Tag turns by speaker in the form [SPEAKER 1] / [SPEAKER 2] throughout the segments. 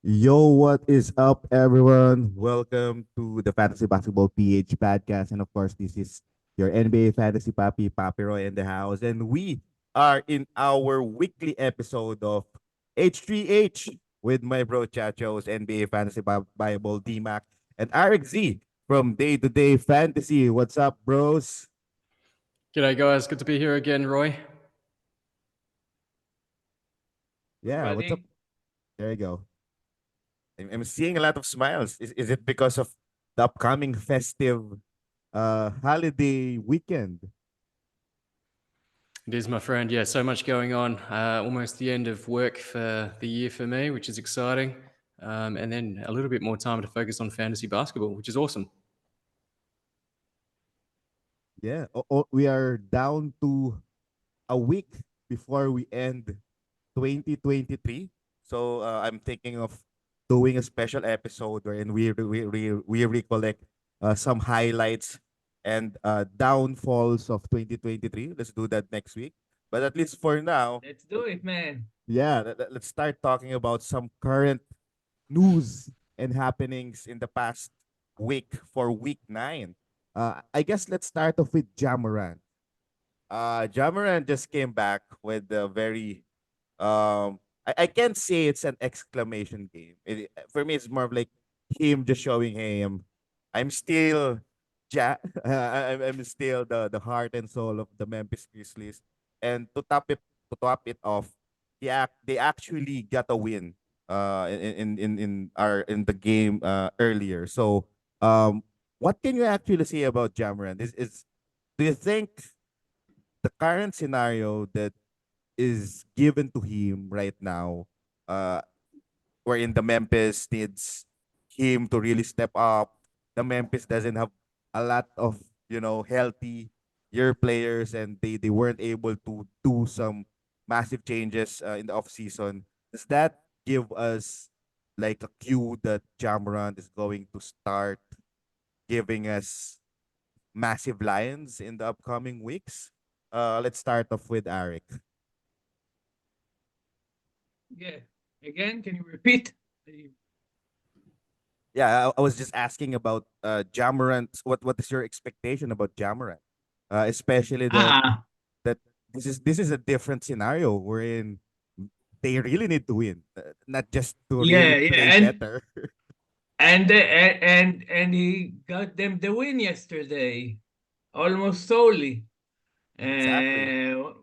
[SPEAKER 1] Yo, what is up, everyone? Welcome to the Fantasy Basketball PH podcast. And of course, this is your NBA Fantasy Papi Roi in the house. And we are in our weekly episode of H3H with my bro Chachos, NBA Fantasy Bible D-Mac, and Arik Z from Day to Day Fantasy. What's up, bros?
[SPEAKER 2] G'day, guys. Good to be here again, Roy.
[SPEAKER 3] Hey,
[SPEAKER 1] Yeah, what's up?
[SPEAKER 3] buddy.
[SPEAKER 1] There you go. I'm seeing a lot of smiles. Is it because of the upcoming festive holiday weekend?
[SPEAKER 2] It is, my friend. Yeah, so much going on. Almost the end of work for the year for me, which is exciting. And then a little bit more time to focus on fantasy basketball, which is awesome.
[SPEAKER 1] Yeah, we are down to a week before we end 2023. So I'm thinking of doing a special episode wherein we recollect some highlights and downfalls of 2023. Let's do that next week. But at least for now,
[SPEAKER 3] Let's do it, man.
[SPEAKER 1] yeah, let's start talking about some current news and happenings in the past week for week 9. I guess let's start off with Jamaran. Jamaran just came back with a very I can't say it's an exclamation game. For me, it's more of like him just showing him I'm still I'm still the heart and soul of the Memphis Grizzlies. And to top it off, they actually got a win in the game earlier. So what can you actually say about Jamaran? Is Do you think the current scenario that is given to him right now, uh, wherein the Memphis needs him to really step up. The Memphis doesn't have a lot of healthy year players, and they weren't able to do some massive changes in the off season. Does that give us like a cue that Jamorant is going to start giving us massive lines in the upcoming weeks? Let's start off with Arik.
[SPEAKER 3] Yeah. Again, can you repeat?
[SPEAKER 1] Yeah, I was just asking about Jamorant. What is your expectation about Jamorant? Especially that
[SPEAKER 3] Ah,
[SPEAKER 1] that this is a different scenario wherein they really need to win, not just to really
[SPEAKER 3] yeah,
[SPEAKER 1] play
[SPEAKER 3] yeah,
[SPEAKER 1] better.
[SPEAKER 3] and he got them the win yesterday, almost solely.
[SPEAKER 1] Exactly.
[SPEAKER 3] Uh,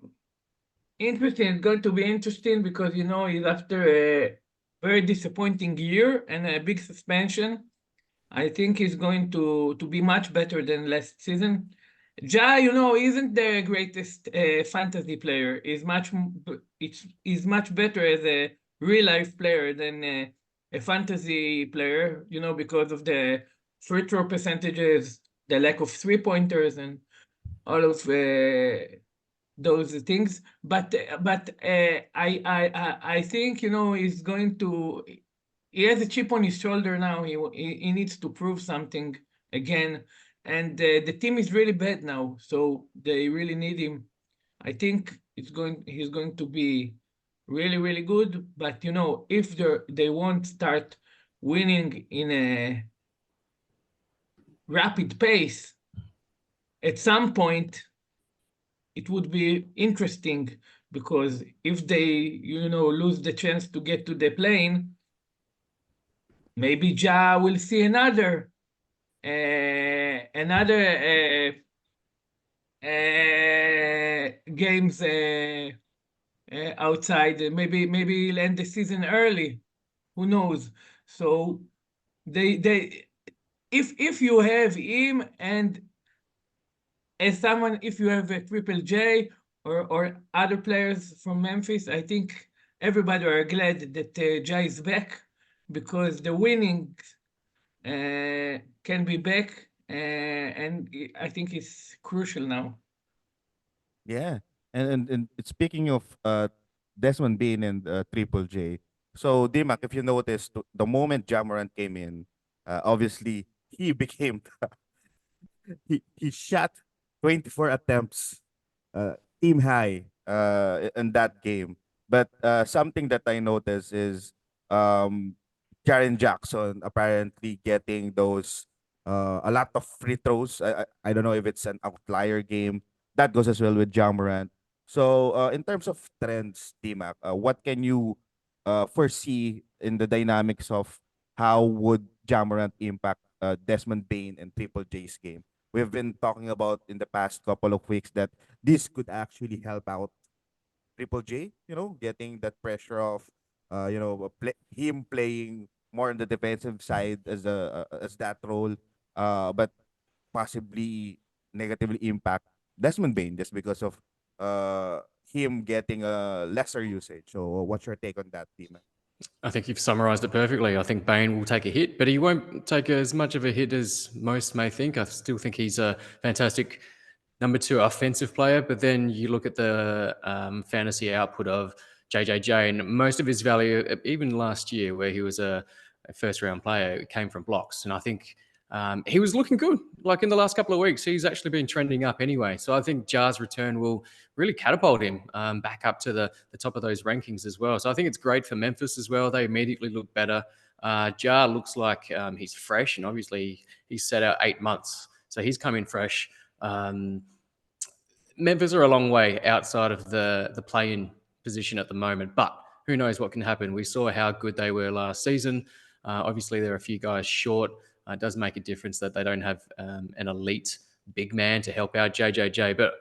[SPEAKER 3] Interesting. It's going to be interesting because he's after a very disappointing year and a big suspension. I think he's going to be much better than last season. Ja, isn't the greatest fantasy player. He's much better as a real life player than a fantasy player. Because of the free throw percentages, the lack of three pointers, and all of those things. But I think he's going to. He has a chip on his shoulder now. He needs to prove something again, and the team is really bad now, so they really need him. I think he's going to be really really good. But if they won't start winning in a rapid pace, at some point it would be interesting because if they lose the chance to get to the plane, maybe Ja will see another games outside. Maybe he'll end the season early. Who knows? So they if you have him and as someone, if you have a Triple J or other players from Memphis, I think everybody are glad that Jai is back because the winning can be back, and I think it's crucial now.
[SPEAKER 1] Yeah, and speaking of Desmond Bean and Triple J, so Dimac, if you noticed, the moment Jamorant came in, obviously he became he shot 24 attempts, team high, in that game. But something that I noticed is um Jaren Jackson apparently getting those a lot of free throws. I don't know if it's an outlier game. That goes as well with Jamorant. So in terms of trends, D-Mac, what can you foresee in the dynamics of how would Jamorant impact Desmond Bain and Triple J's game? We've been talking about in the past couple of weeks that this could actually help out Triple J, getting that pressure of, him playing more on the defensive side as that role, but possibly negatively impact Desmond Bain just because of him getting a lesser usage. So, what's your take on that, team?
[SPEAKER 2] I think you've summarised it perfectly. I think Bain will take a hit, but he won't take as much of a hit as most may think. I still think he's a fantastic number two offensive player, but then you look at the fantasy output of JJJ, and most of his value, even last year where he was a first round player, came from blocks. And I think he was looking good. Like in the last couple of weeks, he's actually been trending up anyway. So I think Jar's return will really catapult him back up to the top of those rankings as well. So I think it's great for Memphis as well. They immediately look better. Jar looks like he's fresh, and obviously he's set out 8 months. So he's coming fresh. Memphis are a long way outside of the play-in position at the moment, but who knows what can happen. We saw how good they were last season. Obviously, there are a few guys short. It does make a difference that they don't have an elite big man to help out JJJ, but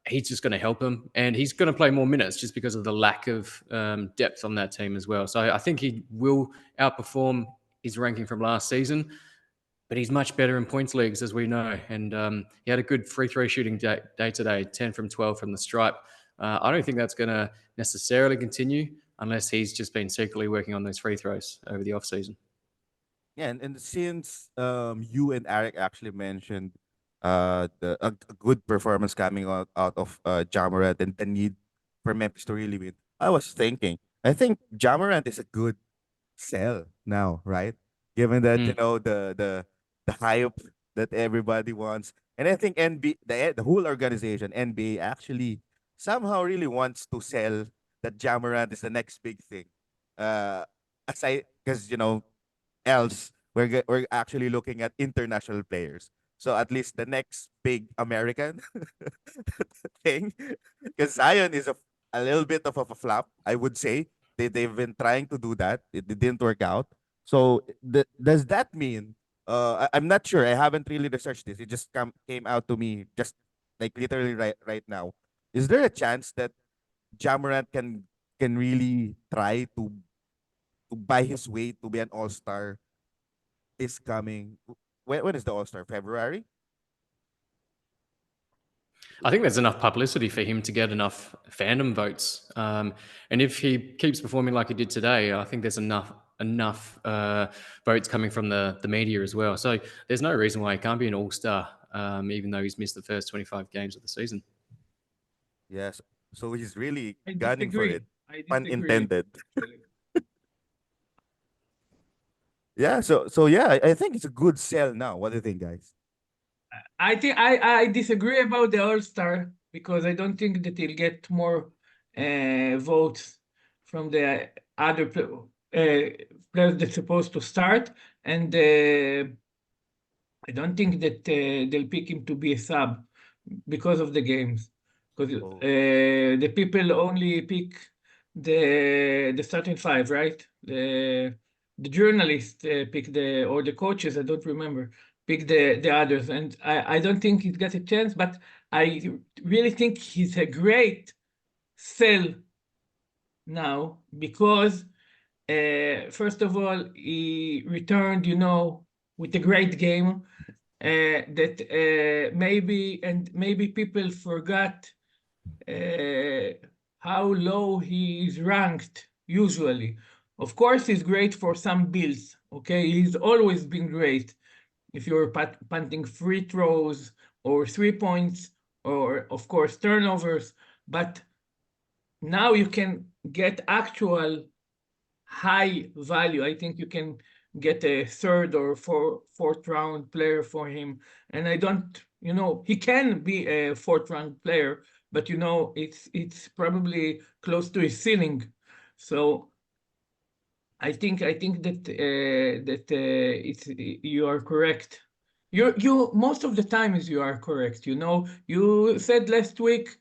[SPEAKER 2] he's just going to help them, and he's going to play more minutes just because of the lack of depth on that team as well. So I think he will outperform his ranking from last season, but he's much better in points leagues, as we know. And he had a good free throw shooting day today, 10 from 12 from the stripe. I don't think that's going to necessarily continue unless he's just been secretly working on those free throws over the offseason.
[SPEAKER 1] Yeah, and since you and Arik actually mentioned a good performance coming out of Jamorant and the need for Memphis to really win, I was thinking, I think Jamorant is a good sell now, right? Given that
[SPEAKER 2] Mm.
[SPEAKER 1] the hype that everybody wants, and I think the whole organization NBA actually somehow really wants to sell that Jamorant is the next big thing. Aside, because else we're actually looking at international players. So at least the next big American thing, because Zion is a little bit of a flop, I would say. They've been trying to do that. It didn't work out. So does that mean? I'm not sure. I haven't really researched this. It just came out to me just like literally right now. Is there a chance that Jamorant can really try to buy his way to be an all-star is coming? When is the all-star? February?
[SPEAKER 2] I think there's enough publicity for him to get enough fandom votes. And if he keeps performing like he did today, I think there's enough votes coming from the media as well. So there's no reason why he can't be an all-star, even though he's missed the first 25 games of the season.
[SPEAKER 1] Yes. So he's really
[SPEAKER 3] I
[SPEAKER 1] gunning for
[SPEAKER 3] disagree.
[SPEAKER 1] it.
[SPEAKER 3] I
[SPEAKER 1] Pun
[SPEAKER 3] disagree.
[SPEAKER 1] intended. Yeah. So yeah, I think it's a good sell now. What do you think, guys?
[SPEAKER 3] I think I disagree about the All-Star because I don't think that he'll get more votes from the other players that's supposed to start, and I don't think that they'll pick him to be a sub because of the games. Because
[SPEAKER 1] Oh,
[SPEAKER 3] the people only pick the starting five, right? The journalists pick or the coaches, I don't remember, pick the others. And I don't think he's got a chance, but I really think he's a great sell now because first of all, he returned, with a great game that maybe people forgot how low he is ranked usually. Of course, he's great for some builds. Okay, he's always been great. If you're punting free throws or 3 points, or of course turnovers, but now you can get actual high value. I think you can get a third or fourth round player for him. And I don't, he can be a fourth round player, but it's probably close to his ceiling. So I think that it's you are correct. You most of the times you are correct. You said last week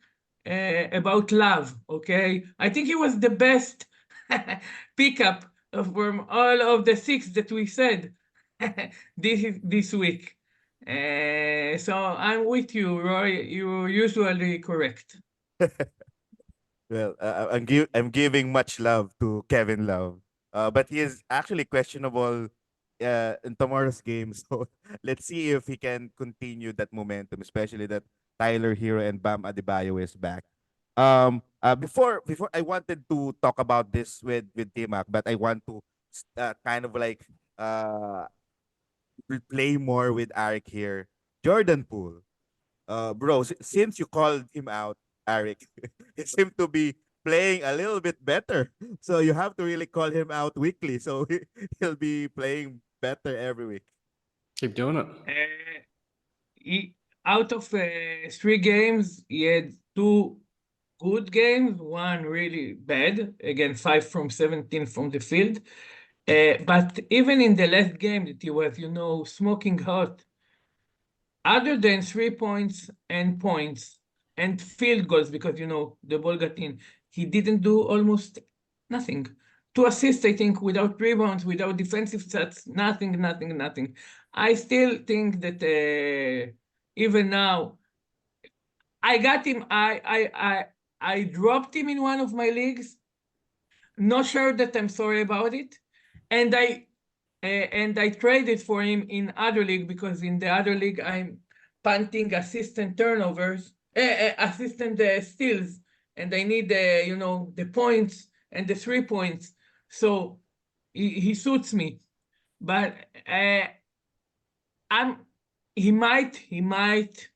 [SPEAKER 3] about love. Okay, I think it was the best pickup from all of the six that we said this week. So I'm with you, Roy. You're usually correct.
[SPEAKER 1] Well, I'm giving much love to Kevin Love, but he is actually questionable in tomorrow's game. So let's see if he can continue that momentum, especially that Tyler Hero and Bam Adebayo is back. Before I wanted to talk about this with D-Mac, but I want to kind of like uh play more with Arik here. Jordan Poole. Bro, since you called him out, Arik, he seemed to be playing a little bit better. So you have to really call him out weekly. So he'll be playing better every week.
[SPEAKER 2] Keep doing it.
[SPEAKER 3] Uh, Out of three games, he had two good games, one really bad, again, 5 from 17 from the field. But even in the last game that he was, smoking hot, other than 3 points and field goals, because, the ball got in, he didn't do almost nothing. 2 assists, I think, without rebounds, without defensive stats, nothing, nothing, nothing. I still think that even now, I got him. I dropped him in one of my leagues. Not sure that I'm sorry about it, and I traded for him in other league because in the other league I'm punting assistant turnovers, assistant steals, and I need the points and the 3 points. So he suits me, but I'm he might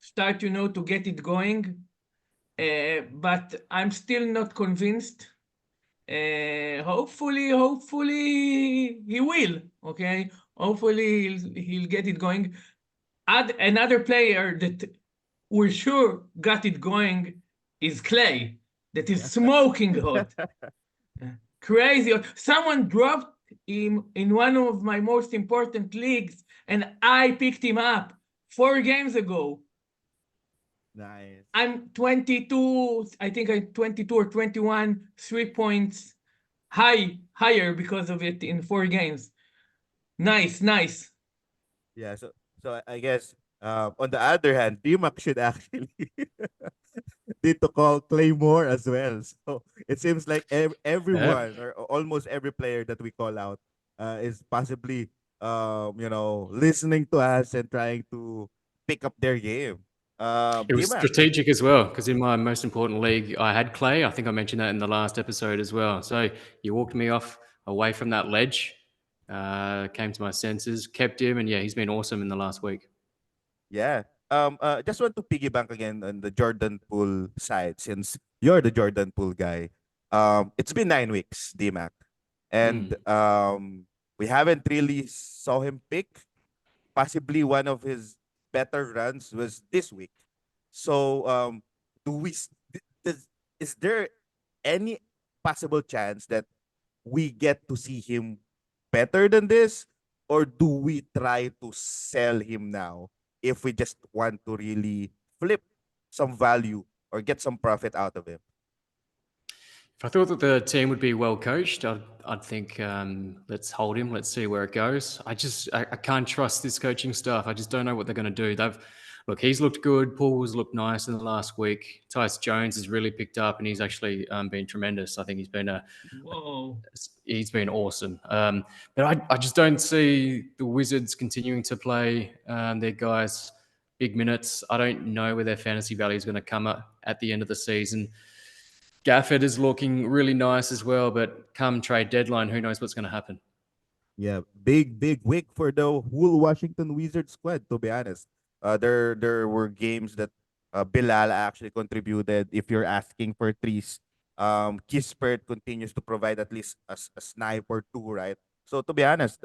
[SPEAKER 3] start to get it going. But I'm still not convinced. Hopefully he will. Okay, hopefully he'll get it going. Add another player that we're sure got it going is Clay, that is smoking hot, crazy hot. Someone dropped him in one of my most important leagues, and I picked him up 4 games ago.
[SPEAKER 1] Nice.
[SPEAKER 3] I'm 22, I think I'm 22 or 21, 3 points higher because of it in 4 games. Nice, nice.
[SPEAKER 1] Yeah, so I guess on the other hand, D-Mac should actually need to call Claymore as well. So it seems like
[SPEAKER 2] Yeah.
[SPEAKER 1] everyone or almost every player that we call out is possibly listening to us and trying to pick up their game.
[SPEAKER 2] It was
[SPEAKER 1] D-Mac.
[SPEAKER 2] strategic as well because in my most important league, I had Clay. I think I mentioned that in the last episode as well. So you walked me off away from that ledge, came to my senses, kept him, and yeah, he's been awesome in the last week.
[SPEAKER 1] Yeah. Just want to piggyback again on the Jordan Poole side since you're the Jordan Poole guy. It's been 9 weeks, D-Mac, and
[SPEAKER 2] Mm.
[SPEAKER 1] we haven't really saw him pick. Possibly one of his better runs was this week. So, do we? Does, is there any possible chance that we get to see him better than this, or do we try to sell him now if we just want to really flip some value or get some profit out of him?
[SPEAKER 2] If I thought that the team would be well coached, I'd think let's hold him. Let's see where it goes. I can't trust this coaching staff. I just don't know what they're going to do. He's looked good. Paul's looked nice in the last week. Tyus Jones has really picked up, and he's actually been tremendous. I think
[SPEAKER 3] Whoa.
[SPEAKER 2] he's been awesome. But I just don't see the Wizards continuing to play their guys big minutes. I don't know where their fantasy value is going to come at the end of the season. Gafford is looking really nice as well, but come trade deadline, who knows what's going to happen?
[SPEAKER 1] Yeah, big week for the whole Washington Wizards squad. To be honest, there were games that Bilal actually contributed. If you're asking for threes, Kispert continues to provide at least a snipe or two, right? So to be honest,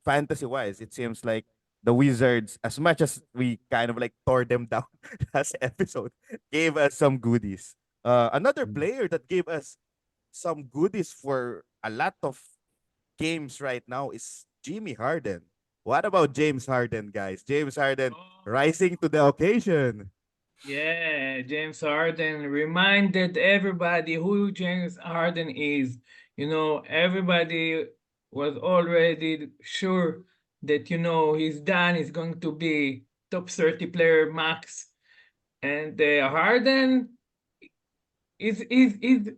[SPEAKER 1] fantasy wise, it seems like the Wizards, as much as we kind of like tore them down last episode, gave us some goodies. Another player that gave us some goodies for a lot of games right now is Jimmy Harden. What about James Harden, guys? James Harden rising to the occasion.
[SPEAKER 3] Yeah, James Harden reminded everybody who James Harden is. You know, everybody was already sure that, you know, he's done. He's going to be top 30 player max. And Harden is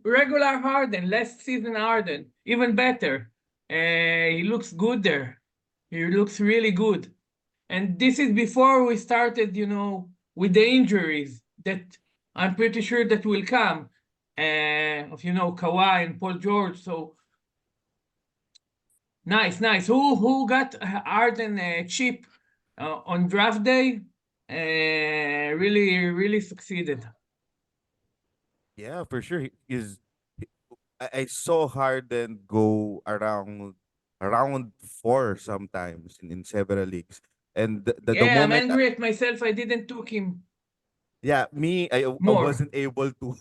[SPEAKER 3] regular Harden, last season Harden, even better. He looks good there. He looks really good. And this is before we started, you know, with the injuries that I'm pretty sure that will come of, you know, Kawhi and Paul George. So nice, nice. Who got Harden cheap on draft day? Really succeeded.
[SPEAKER 1] Yeah, for sure. He is. I saw Harden go around four sometimes in several leagues, and the
[SPEAKER 3] Yeah, I'm
[SPEAKER 1] moment,
[SPEAKER 3] angry at myself. I didn't took him
[SPEAKER 1] yeah, me, I
[SPEAKER 3] more.
[SPEAKER 1] wasn't able to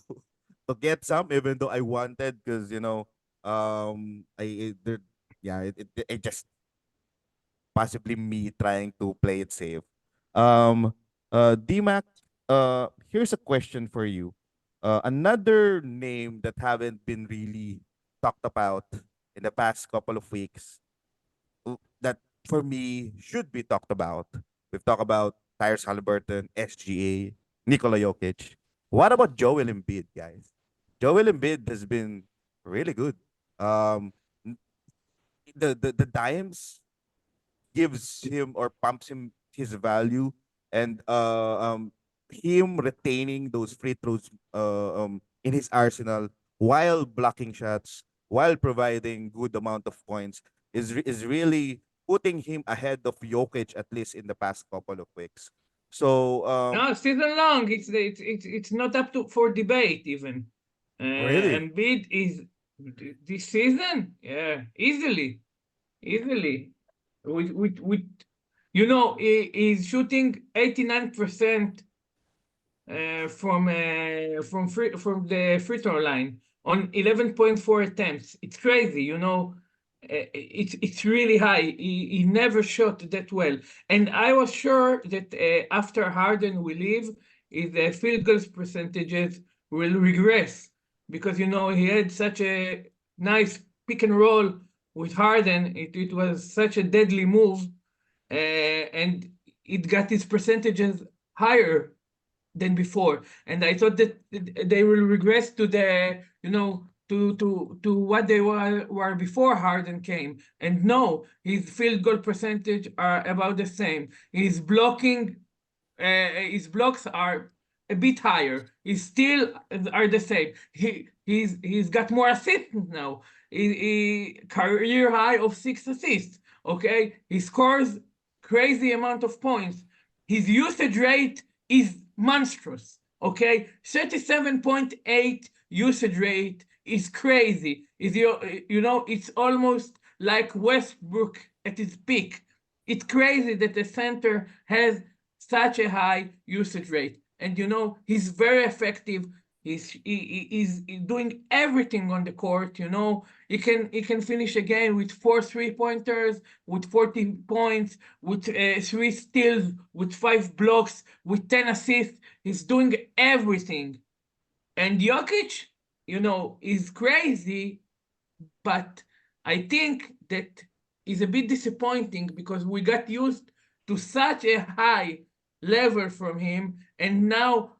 [SPEAKER 1] to get some, even though I wanted, because there, yeah, it just possibly me trying to play it safe. Um, D-Mac, here's a question for you. Another name that haven't been really talked about in the past couple of weeks, that for me should be talked about. We've talked about Tyrese Halliburton, SGA, Nikola Jokic. What about Joel Embiid, guys? Joel Embiid has been really good. Um, n- the dimes gives him or pumps him his value, and him retaining those free throws in his arsenal while blocking shots, while providing good amount of points, is really putting him ahead of Jokic, at least in the past couple of weeks. So
[SPEAKER 3] No, season long. It's not up to for debate even.
[SPEAKER 1] really,
[SPEAKER 3] Embiid is this season, yeah, easily. With you know, he's shooting 89% from the free throw line on 11.4 attempts. It's crazy, you know. It's really high. He never shot that well, and I was sure that after Harden will leave, his field goals percentages will regress because you know he had such a nice pick and roll with Harden. It was such a deadly move, and it got his percentages higher than before. And I thought that they will regress to the, you know, to what they were before Harden came. And no, his field goal percentage are about the same. His blocks are a bit higher. He still are the same. He's got more assists now. He career high of 6 assists. Okay, he scores crazy amount of points. His usage rate is monstrous. Okay, 37.8 usage rate is crazy. Is you know it's almost like Westbrook at his peak. It's crazy that the center has such a high usage rate. And you know, he's very effective. He's doing everything on the court. You know, he can finish a game with 4 3-pointers, with 40 points, with 3 steals, with 5 blocks, with 10 assists. He's doing everything. And Jokic, you know, is crazy, but I think that is a bit disappointing because we got used to such a high level from him, and now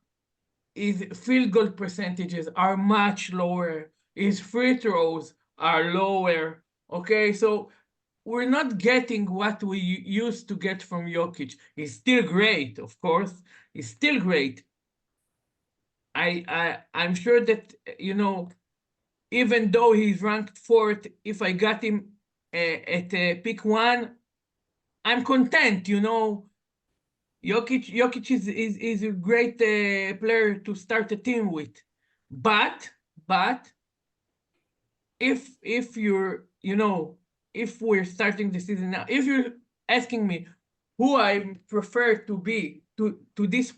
[SPEAKER 3] his field goal percentages are much lower. His free throws are lower. Okay, so we're not getting what we used to get from Jokic. He's still great, of course. He's still great. I'm sure that you know even though he's ranked fourth, if I got him at pick one, I'm content. You know, Jokic is a great player to start a team with, but but if you're you know if we're starting the season now, if you're asking me who I prefer to be to this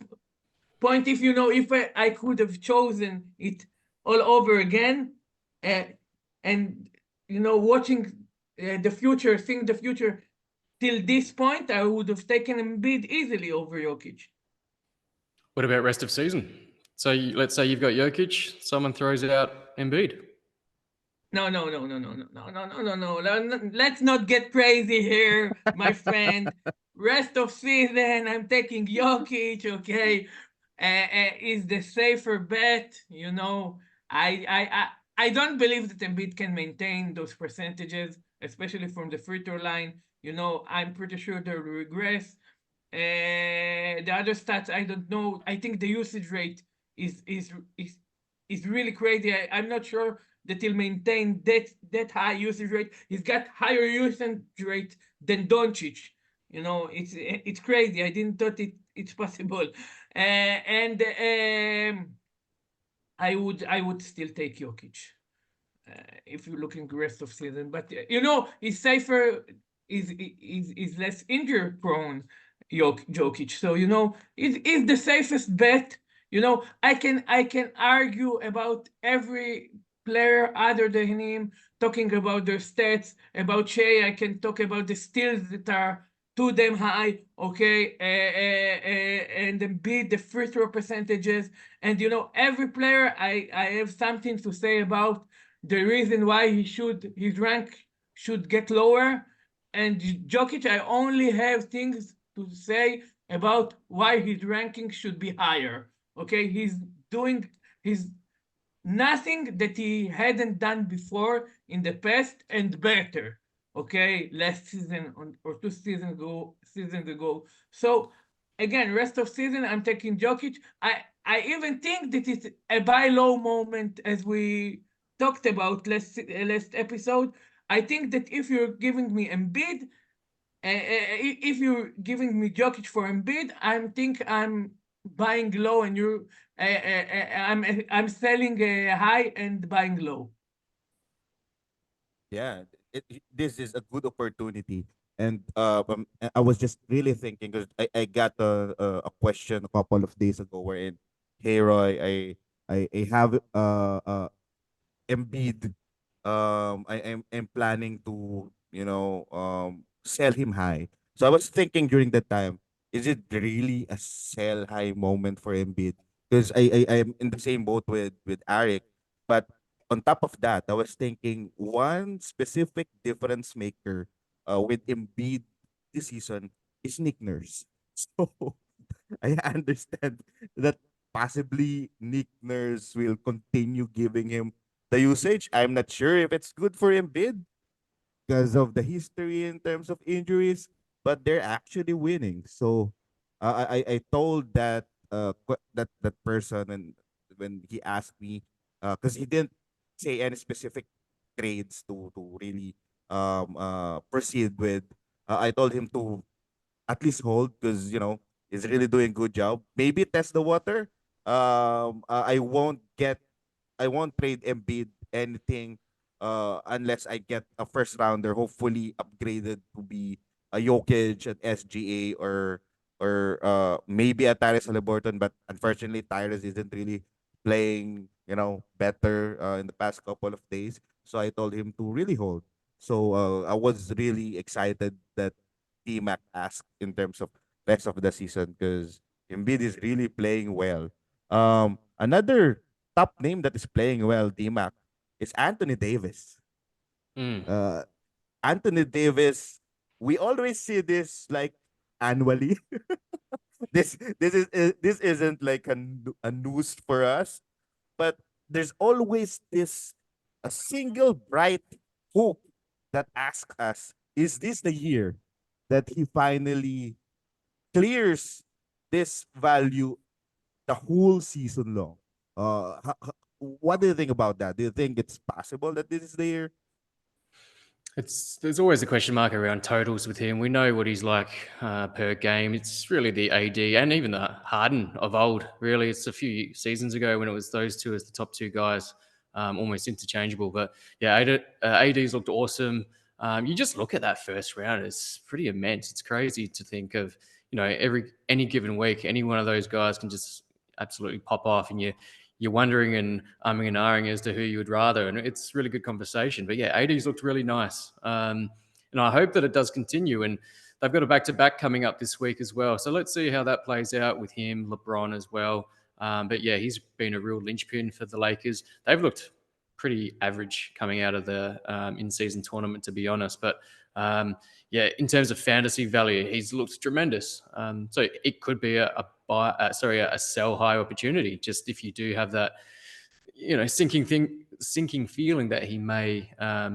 [SPEAKER 3] point, if you know if I could have chosen it all over again, uh, and you know watching the future, seeing the future till this point, I would have taken Embiid easily over Jokic.
[SPEAKER 2] What about rest of season? So let's say you've got Jokic, someone throws out Embiid.
[SPEAKER 3] No. Let's not get crazy here, my friend. Rest of season, I'm taking Jokic. Okay, is the safer bet. You know, I don't believe that Embiid can maintain those percentages, especially from the free throw line. You know, I'm pretty sure they'll regress. The other stats I don't know. I think the usage rate is is is is really crazy. I'm not sure that he'll maintain that high usage rate. He's got higher usage rate than Doncic. You know, it's crazy. I didn't thought it's possible. And I would still take Jokic if you're looking rest of season. But you know, he's safer, is less injury prone, Jokic. So you know, is the safest bet. You know, I can argue about every player other than him, talking about their stats. About Shea, I can talk about the steals that are too damn high, okay, and then beat the free throw percentages. And you know, every player I have something to say about the reason why his rank should get lower. And Jokic, I only have things to say about why his ranking should be higher. Okay, he's nothing that he hadn't done before in the past and better. Okay, last season or 2 seasons ago. So again, rest of season, I'm taking Jokic. I even think that it's a buy low moment, as we talked about last episode. I think that if you're giving me Embiid, if you're giving me Jokic for Embiid, I think I'm buying low, and I'm selling high and buying low.
[SPEAKER 1] Yeah, this is a good opportunity. And I was just really thinking because I got a question a couple of days ago wherein, hey Roy, I have Embiid. I'm planning to sell him high. So I was thinking during that time, is it really a sell high moment for Embiid? Because I'm in the same boat with Arik, but on top of that, I was thinking one specific difference maker with Embiid this season is Nick Nurse. So I understand that possibly Nick Nurse will continue giving him the usage. I'm not sure if it's good for Embiid because of the history in terms of injuries, but they're actually winning. So I told that person, and when he asked me, because he didn't say any specific trades to really proceed with. I told him to at least hold because he's really doing good job. Maybe test the water. I won't trade Embiid anything unless I get a first rounder, hopefully upgraded to be a Jokic at SGA or maybe a Tyrese Haliburton. But unfortunately, Tyrese isn't really playing better in the past couple of days. So I told him to really hold. So I was really excited that D-Mac asked in terms of rest of the season because Embiid is really playing well. Another top name that is playing well, D-Mac, is Anthony Davis.
[SPEAKER 2] Mm.
[SPEAKER 1] Uh, Anthony Davis, we always see this like annually. This isn't like a news for us, but there's always this a single bright hope that asks us, is this the year that he finally clears this value the whole season long? What do you think about that? Do you think it's possible that this is the year?
[SPEAKER 2] There's always a question mark around totals with him. We know what he's like per game. It's really the AD and even the Harden of old. Really, it's a few seasons ago when it was those two as the top two guys, almost interchangeable. But yeah, AD's looked awesome. You just look at that first round; it's pretty immense. It's crazy to think of. Any given week, any one of those guys can just absolutely pop off, and you're wondering and umming and ahhing as to who you would rather, and it's really good conversation. But yeah, AD's looked really nice, and I hope that it does continue. And they've got a back-to-back coming up this week as well, so let's see how that plays out with him, LeBron as well. But yeah, he's been a real linchpin for the Lakers. They've looked pretty average coming out of the in-season tournament, to be honest. But yeah, in terms of fantasy value, he's looked tremendous. So it could be a sell high opportunity. Just if you do have that, sinking feeling that he may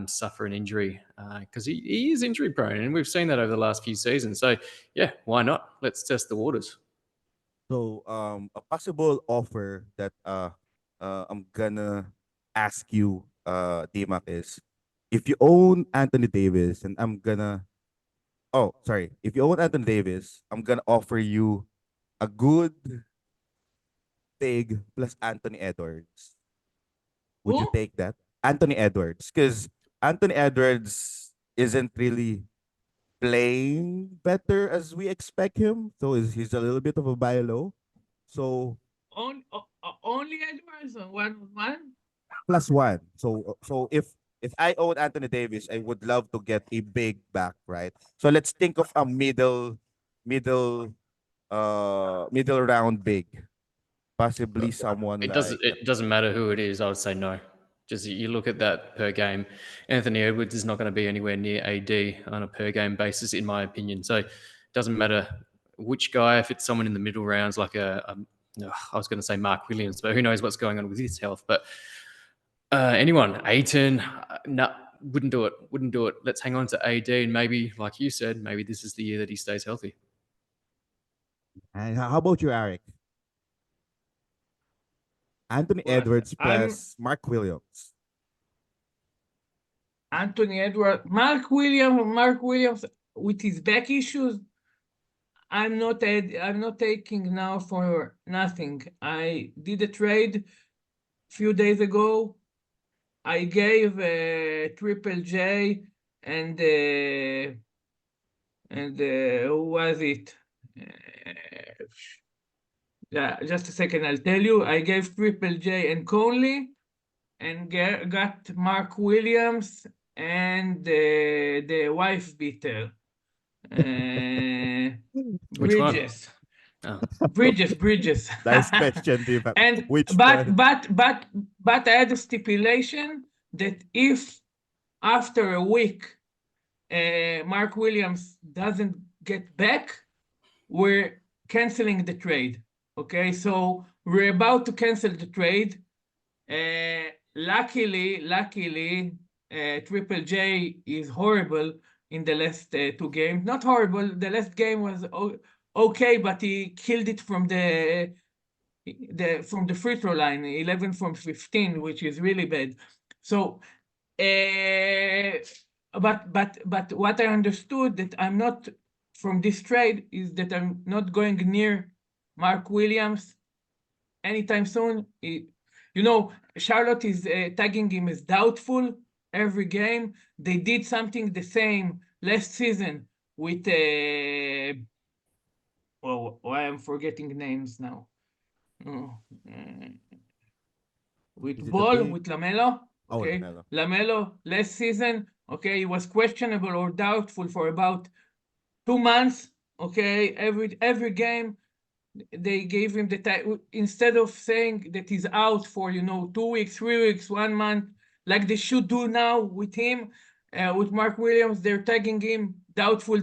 [SPEAKER 2] suffer an injury, because he is injury prone, and we've seen that over the last few seasons. So yeah, why not? Let's test the waters.
[SPEAKER 1] So a possible offer that I'm gonna ask you, D-Mac, is if you own Anthony Davis, and if you own Anthony Davis, I'm gonna offer you a good Big plus Anthony Edwards. Would you
[SPEAKER 3] Who?
[SPEAKER 1] take that? Anthony Edwards. Because Anthony Edwards isn't really playing better as we expect him. So he's a little bit of a buy low. So
[SPEAKER 3] Only Edwards on 1-1?
[SPEAKER 1] +1. So if I own Anthony Davis, I would love to get a big back, right? So let's think of a middle round big. Possibly someone like
[SPEAKER 2] It doesn't matter who it is. I would say no. Just you look at that per game. Anthony Edwards is not going to be anywhere near AD on a per game basis, in my opinion. So it doesn't matter which guy. If it's someone in the middle rounds, like I was going to say Mark Williams, but who knows what's going on with his health. But anyone, Ayton, no, wouldn't do it. Wouldn't do it. Let's hang on to AD, and maybe, like you said, maybe this is the year that he stays healthy.
[SPEAKER 1] And how about you, Arik? Anthony
[SPEAKER 3] Well,
[SPEAKER 1] Edwards
[SPEAKER 3] I'm
[SPEAKER 1] plus Mark Williams.
[SPEAKER 3] Anthony Edwards, Mark Williams with his back issues. I'm not taking now for nothing. I did a trade a few days ago. I gave Triple J and who was it? Yeah, just a second, I'll tell you. I gave Triple J and Conley, and got Mark Williams and the wife beater.
[SPEAKER 2] Which one?
[SPEAKER 3] Bridges.
[SPEAKER 2] Oh.
[SPEAKER 3] Bridges.
[SPEAKER 1] Nice question, D-Mac.
[SPEAKER 3] And
[SPEAKER 1] Which
[SPEAKER 3] but
[SPEAKER 1] one?
[SPEAKER 3] I had a stipulation that if after a week Mark Williams doesn't get back, we're canceling the trade. Okay, so we're about to cancel the trade. Luckily, Triple J is horrible in the last 2 games. Not horrible. The last game was okay, but he killed it from the free throw line, 11 from 15, which is really bad. So, but what I understood that I'm not from this trade is that I'm not going near Mark Williams anytime soon. Charlotte is tagging him as doubtful every game. They did something the same last season with why I'm forgetting names now. With LaMelo. Okay, LaMelo last season. Okay, he was questionable or doubtful for about 2 months. Okay, every game they gave him the time, instead of saying that he's out for 2 weeks, 3 weeks, 1 month, like they should do now with him. With Mark Williams, they're tagging him doubtful,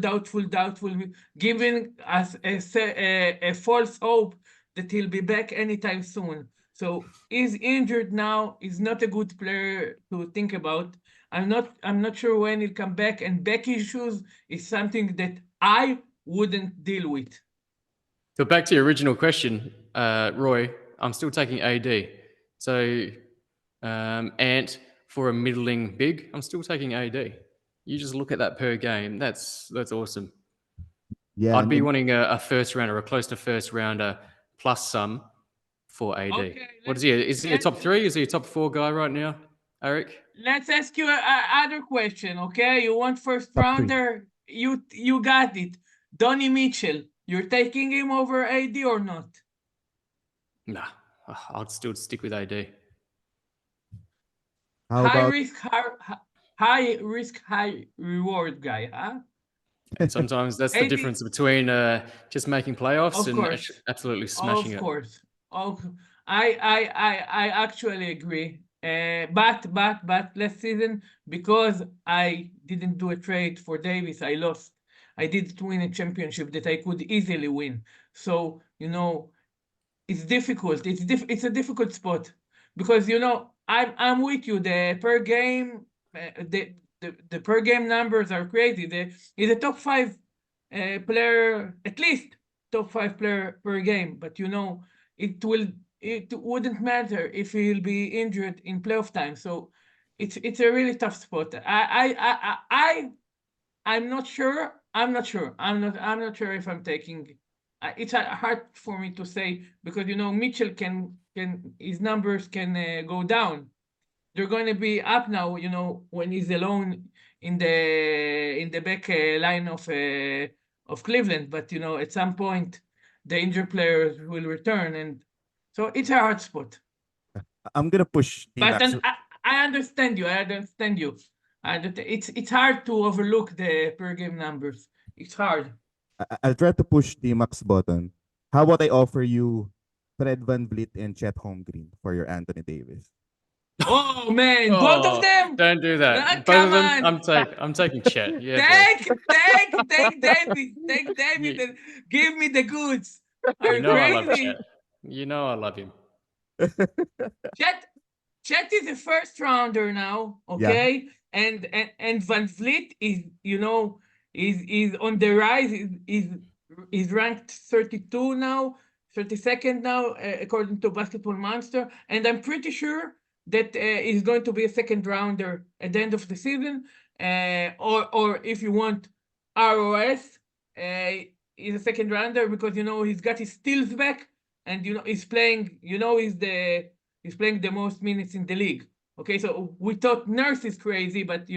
[SPEAKER 3] giving us a false hope that he'll be back anytime soon. So he's injured now. He's not a good player to think about. I'm not sure when he'll come back, and back issues is something that I wouldn't deal with.
[SPEAKER 2] So back to your original question, Roy, I'm still taking AD. So Ant for a middling big, I'm still taking AD. You just look at that per game. That's awesome.
[SPEAKER 1] Yeah,
[SPEAKER 2] I'd be wanting a first rounder, a close to first rounder plus some for AD.
[SPEAKER 3] Okay,
[SPEAKER 2] what is he? Is he a top 3? Is he a top 4 guy right now, Arik?
[SPEAKER 3] Let's ask you another question, okay? You want first rounder? You got it. Donnie Mitchell, you're taking him over AD or not?
[SPEAKER 2] Nah, I'll still stick with AD.
[SPEAKER 1] How
[SPEAKER 3] High
[SPEAKER 1] about
[SPEAKER 3] risk, high risk, high reward guy, huh?
[SPEAKER 2] And sometimes that's the
[SPEAKER 3] AD,
[SPEAKER 2] difference between just making playoffs
[SPEAKER 3] of
[SPEAKER 2] and
[SPEAKER 3] course,
[SPEAKER 2] absolutely smashing
[SPEAKER 3] of
[SPEAKER 2] it.
[SPEAKER 3] course. Oh, I actually agree. But last season, because I didn't do a trade for Davis, I lost. I did win a championship that I could easily win. So, it's difficult. It's a difficult spot because I'm with you. The per game, the per game numbers are crazy. He's a top five player, at least top five player per game. But it will it wouldn't matter if he'll be injured in playoff time. So it's a really tough spot. I'm not sure. I'm not sure. I'm not sure if I'm taking. It's hard for me to say because Mitchell can his numbers can go down. They're going to be up now. When he's alone in the back line of Cleveland. But at some point the injured players will return, and so it's a hard spot.
[SPEAKER 1] I'm gonna push
[SPEAKER 3] But
[SPEAKER 1] D-Max.
[SPEAKER 3] I understand you. I understand you. It's hard to overlook the per game numbers. It's hard.
[SPEAKER 1] I'll try to push D-Max button. How about I offer you Fred Van Vliet and Chet Holmgren for your Anthony Davis?
[SPEAKER 3] Oh man, both of
[SPEAKER 2] Oh,
[SPEAKER 3] them?
[SPEAKER 2] don't do that. Both of
[SPEAKER 3] Come
[SPEAKER 2] them,
[SPEAKER 3] on.
[SPEAKER 2] I'm taking Chet. Yeah, boy.
[SPEAKER 3] Take David. Take David
[SPEAKER 2] You,
[SPEAKER 3] and give me the goods. Are
[SPEAKER 2] you
[SPEAKER 3] you
[SPEAKER 2] know I love Chet.
[SPEAKER 3] crazy?
[SPEAKER 2] You know I love him.
[SPEAKER 3] Chet Chet is a first rounder now,
[SPEAKER 1] Yeah.
[SPEAKER 3] okay? And Van Vliet is on the rise. Is ranked 32 now, 32nd now, according to Basketball Monster. And I'm pretty sure that he's going to be a second rounder at the end of the season. Or if you want ROS, he's a second rounder because he's got his steals back, and he's playing. He's playing the most minutes in the league. Okay, so we thought Nurse is crazy, but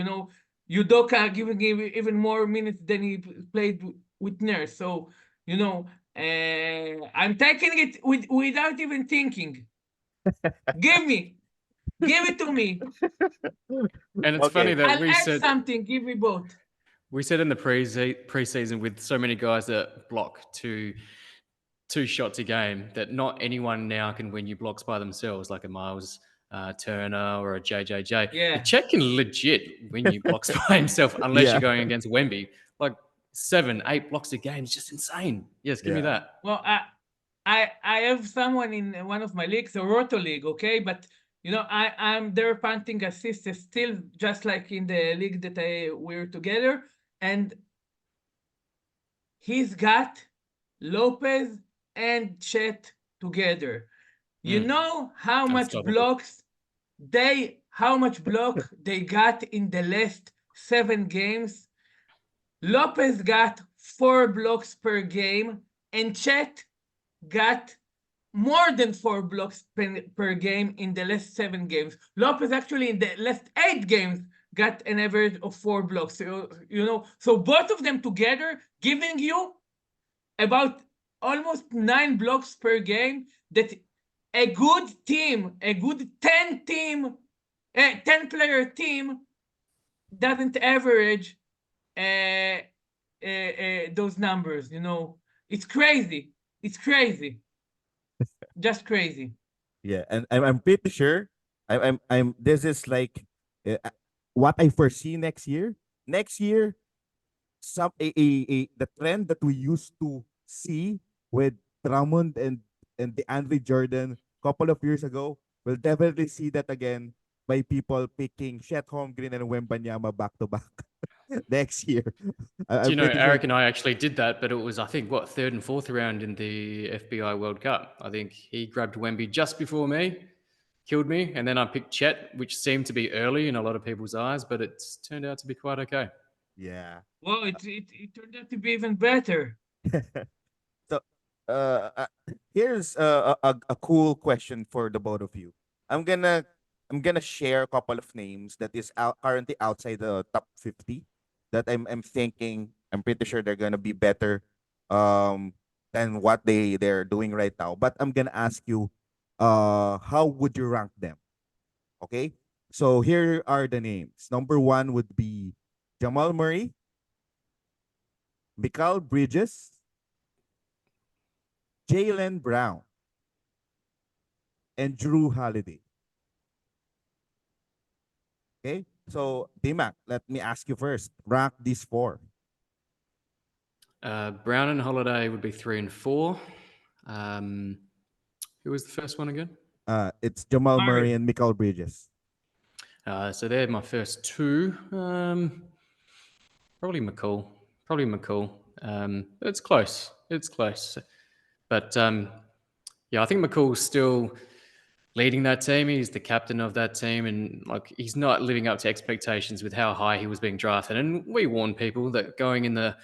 [SPEAKER 3] Udoka giving him even more minutes than he played with Nurse. So I'm taking it without even thinking. Give me, give it to me.
[SPEAKER 2] And it's funny
[SPEAKER 1] Okay.
[SPEAKER 2] that
[SPEAKER 3] I'll add something. Give me both.
[SPEAKER 2] we said in the preseason with so many guys that block two shots a game that not anyone now can win you blocks by themselves, like a Miles Turner or a JJJ.
[SPEAKER 3] Yeah.
[SPEAKER 2] But Chet can legit win you blocks by himself unless
[SPEAKER 1] Yeah.
[SPEAKER 2] you're going against Wemby. Like 7, 8 blocks a game. It's just insane. Yes, give me
[SPEAKER 1] Yeah.
[SPEAKER 2] that.
[SPEAKER 3] Well, I have someone in one of my leagues, a Roto league, okay, but I'm their punting assist is still just like in the league that we're together, and he's got Lopez and Chet together. You know how much
[SPEAKER 2] Unstoppable.
[SPEAKER 3] block they got in the last 7 games? Lopez got 4 blocks per game, and Chet got more than 4 blocks per game in the last 7 games. Lopez actually in the last 8 games got an average of 4 blocks. So both of them together giving you about almost 9 blocks per game. That a good team, a good 10-player team doesn't average those numbers. It's crazy. It's crazy. Just crazy.
[SPEAKER 1] Yeah. And I'm pretty sure this is like uh, what I foresee next year. Next year, the trend that we used to see with Drummond and the Andre Jordan couple of years ago, we'll definitely see that again by people picking Chet Holmgren and Wembanyama back to back next year.
[SPEAKER 2] Do
[SPEAKER 1] I'm
[SPEAKER 2] you know,
[SPEAKER 1] pretty sure.
[SPEAKER 2] Arik and I actually did that, but it was, I think, what, third and fourth round in the FBI World Cup. I think he grabbed Wemby just before me, killed me, and then I picked Chet, which seemed to be early in a lot of people's eyes, but it's turned out to be quite okay.
[SPEAKER 1] Yeah.
[SPEAKER 3] Well, it turned out to be even better.
[SPEAKER 1] So, uh, uh, here's a cool question for the both of you. I'm gonna I'm gonna share a couple of names that is currently outside the top 50 that I'm thinking I'm pretty sure they're gonna be better um than what they're doing right now. But I'm gonna ask you, how would you rank them? Okay. So here are the names. Number one would be Jamal Murray, Mikal Bridges, Jalen Brown, and Drew Holiday. Okay. So D-Mac, let me ask you first. Rank these four.
[SPEAKER 2] Brown and Holiday would be 3 and 4. Um, who was the first one again?
[SPEAKER 1] It's Jamal Murray
[SPEAKER 3] Murray.
[SPEAKER 1] and Mikal Bridges.
[SPEAKER 2] So they're my first two. Probably McCall. Probably McCall. It's close. It's close. But yeah, I think McCall's still leading that team. He's the captain of that team, and like he's not living up to expectations with how high he was being drafted. And we warned people that going in the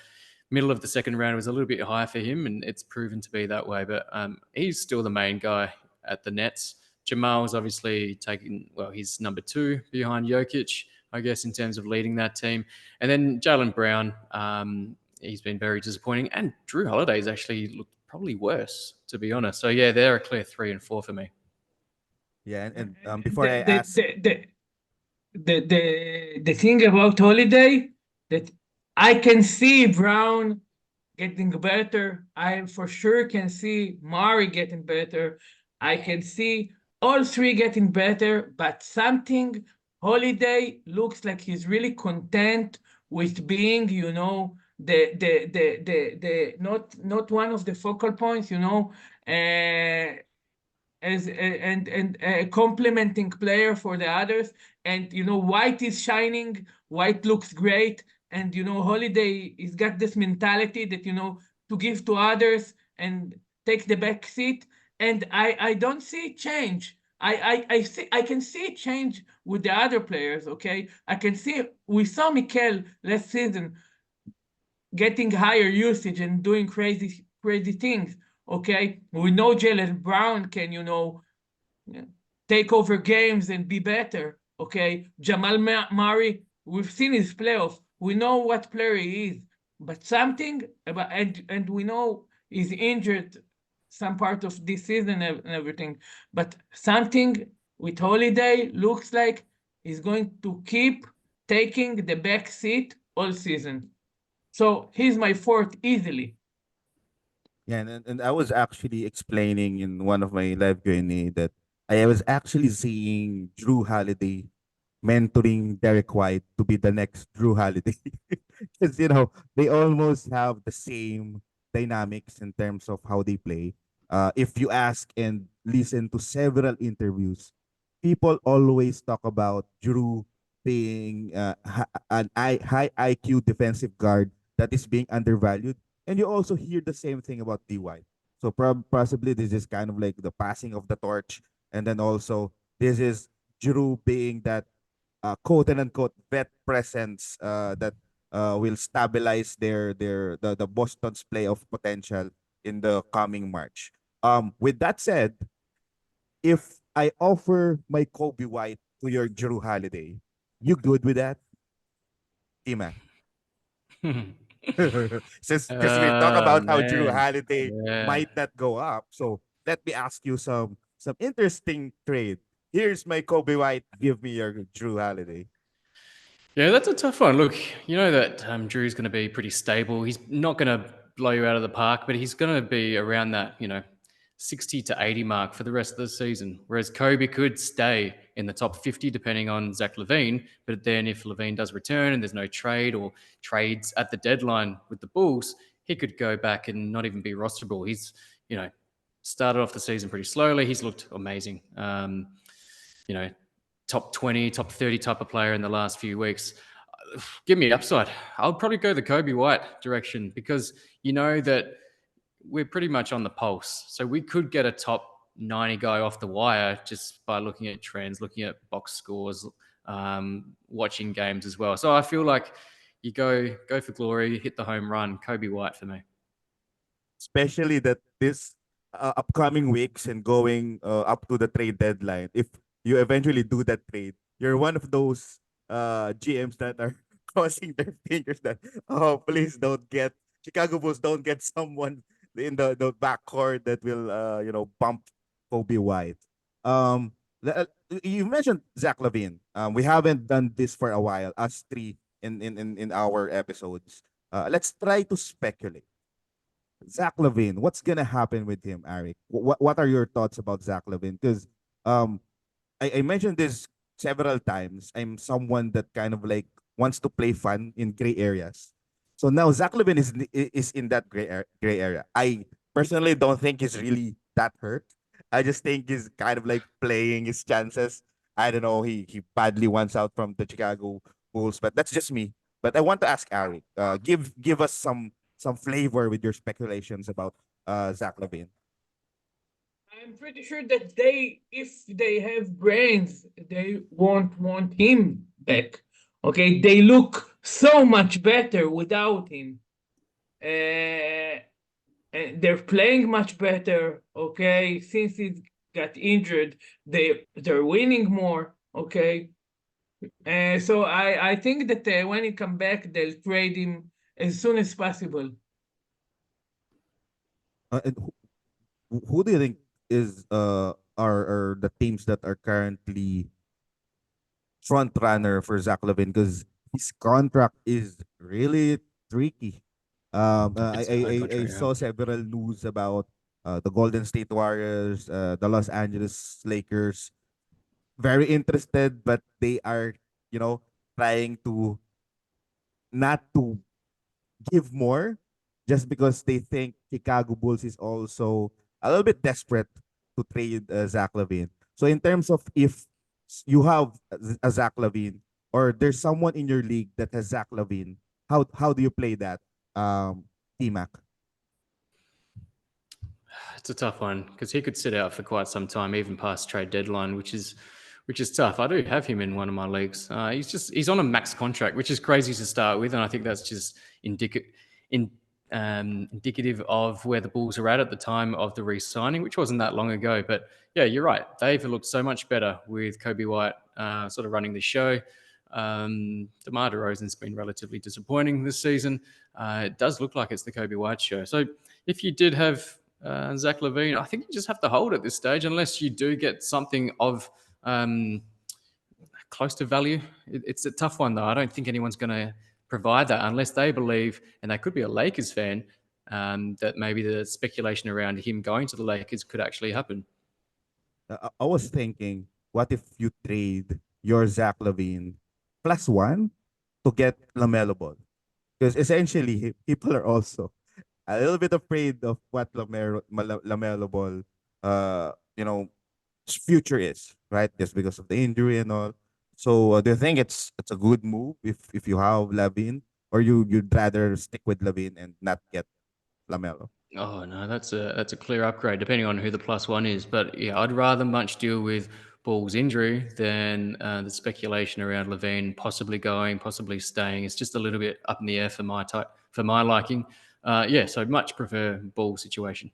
[SPEAKER 2] middle of the second round was a little bit high for him, and it's proven to be that way. But he's still the main guy at the Nets. Jamal's obviously taking, well, he's number two behind Jokic, I guess, in terms of leading that team. And then Jalen Brown, he's been very disappointing. And Drew Holiday's actually looked probably worse, to be honest. So, yeah, they're a clear 3 and 4 for me.
[SPEAKER 1] Yeah, and
[SPEAKER 3] And
[SPEAKER 1] before I ask,
[SPEAKER 3] the thing about Holiday that I can see Brown getting better. I for sure can see Murray getting better. I can see all three getting better, but something Holiday looks like he's really content with being, the not one of the focal points, as and a complementing player for the others. And White is shining. White looks great, and Holiday is got this mentality that to give to others and take the back seat. And I don't see change. I see I can see change with the other players. Okay, I can see we saw Mikel last season getting higher usage and doing crazy things. Okay, we know Jalen Brown can take over games and be better. Okay, Jamal Murray, we've seen his playoff. We know what player he is, but something about and we know he's injured some part of this season and everything. But something with Holiday looks like he's going to keep taking the back seat all season. So he's my fourth easily.
[SPEAKER 1] yeah, and I was actually explaining in one of my live Q&A that I was actually seeing Drew Holiday mentoring Derek White to be the next Drew Holiday. Because they almost have the same dynamics in terms of how they play. If you ask and listen to several interviews, people always talk about Drew being high IQ defensive guard that is being undervalued, and you also hear the same thing about DY. So possibly this is kind of like the passing of the torch, and then also this is Drew being that quote and unquote vet presence that will stabilize the Boston's playoff potential in the coming March. With that said, if I offer my Kobe White to your Drew Holiday, you good with that, T-Mac? Since because we talk
[SPEAKER 2] Oh,
[SPEAKER 1] about how Drew
[SPEAKER 2] man.
[SPEAKER 1] Holiday
[SPEAKER 2] Yeah.
[SPEAKER 1] might not go up, so let me ask you some interesting trade. Here's my Kobe White. Give me your Drew Holiday.
[SPEAKER 2] Yeah, that's a tough one. Look, you know that Drew's going to be pretty stable. He's not going to blow you out of the park, but he's going to be around that, 60 to 80 mark for the rest of the season. Whereas Kobe could stay in the top 50 depending on Zach Levine. But then if Levine does return and there's no trade or trades at the deadline with the Bulls, he could go back and not even be rosterable. He's, started off the season pretty slowly. He's looked amazing. You know, top 20, top 30 type of player in the last few weeks. Give me upside. I'll probably go the Kobe White direction because you know that we're pretty much on the pulse. So we could get a top 90 guy off the wire just by looking at trends, looking at box scores, watching games as well. So I feel like you go for glory, hit the home run. Kobe White for me.
[SPEAKER 1] Especially that this upcoming weeks and going up to the trade deadline, if you eventually do that trade, you're one of those GMs that are crossing their fingers that, oh, please don't get Chicago Bulls don't get someone in the backcourt that will bump Kobe White. Um, you mentioned Zach Levine. We haven't done this for a while, us three in our episodes. Let's try to speculate. Zach Levine, what's gonna happen with him, Arik? What are your thoughts about Zach Levine? Because um, I mentioned this several times. I'm someone that kind of like wants to play fun in gray areas. So now Zach Levine is in that gray area. I personally don't think he's really that hurt. I just think he's kind of like playing his chances. I don't know. He badly wants out from the Chicago Bulls, but that's just me. But I want to ask Ari, give us some flavor with your speculations about Zach Levine.
[SPEAKER 3] I'm pretty sure that if they have brains, they won't want him back. Okay, they look so much better without him. Uh, and they're playing much better. Okay, since he got injured, they're winning more. Okay, so I think that when he come back, they'll trade him as soon as possible.
[SPEAKER 1] And who do you think is are the teams that are currently front runner for Zach Levine? Because his contract is really tricky.
[SPEAKER 2] It's a hard
[SPEAKER 1] I
[SPEAKER 2] contract, yeah.
[SPEAKER 1] saw several news about the Golden State Warriors, the Los Angeles Lakers. Very interested, but they are, you know, trying to not to give more just because they think Chicago Bulls is also a little bit desperate to trade Zach Levine. So in terms of if you have a Zach Levine or there's someone in your league that has Zach Levine, how do you play that, T-Mac?
[SPEAKER 2] It's a tough one because he could sit out for quite some time, even past trade deadline, which is tough. I do have him in one of my leagues. He's on a max contract, which is crazy to start with, and I think that's just in, indicative of where the Bulls are at the time of the re-signing, which wasn't that long ago. But yeah, you're right. They've looked so much better with Kobe White sort of running the show. DeMar DeRozan's been relatively disappointing this season. It does look like it's the Kobe White show. So if you did have Zach Levine, I think you just have to hold at this stage unless you do get something of um, close to value. It's a tough one, though. I don't think anyone's going to provide that unless they believe, and they could be a Lakers fan, that maybe the speculation around him going to the Lakers could actually happen.
[SPEAKER 1] I was thinking, what if you trade your Zach Levine +1 to get Lamelo Ball? Because essentially, people are also a little bit afraid of what Lamelo Ball, you know, future is, right? Just because of the injury and all. So do you think it's a good move if you have Levine, or you'd rather stick with Levine and not get Lamelo?
[SPEAKER 2] Oh no, that's a clear upgrade depending on who the +1 is. But yeah, I'd rather much deal with Ball's injury than the speculation around Levine possibly going, possibly staying. It's just a little bit up in the air for my liking. Yeah, so much prefer Ball situation.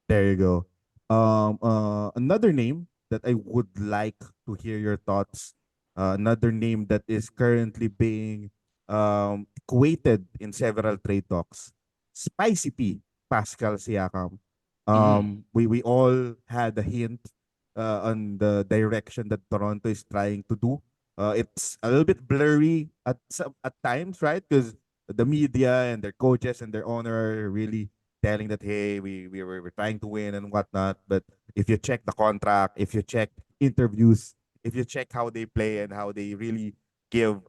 [SPEAKER 1] There you go. Another name that I would like to hear your thoughts. Another name that is currently being equated in several trade talks. Spicy P, Pascal Siakam.
[SPEAKER 2] Mm.
[SPEAKER 1] We all had a hint on the direction that Toronto is trying to do. It's a little bit blurry at times, right? Because the media and their coaches and their owner are really telling that hey, we're trying to win and whatnot. But if you check the contract, if you check interviews, if you check how they play and how they really give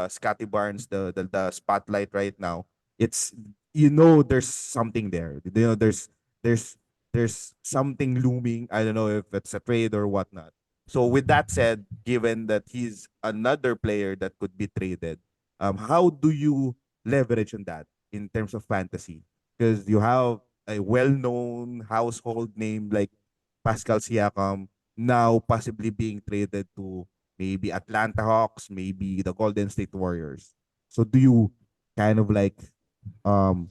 [SPEAKER 1] Scotty Barnes the spotlight right now, it's there's something there. There's there's something looming. I don't know if it's a trade or whatnot. So with that said, given that he's another player that could be traded, how do you leverage on that in terms of fantasy? Because you have a well-known household name like Pascal Siakam now possibly being traded to maybe Atlanta Hawks, maybe the Golden State Warriors. So do you kind of like um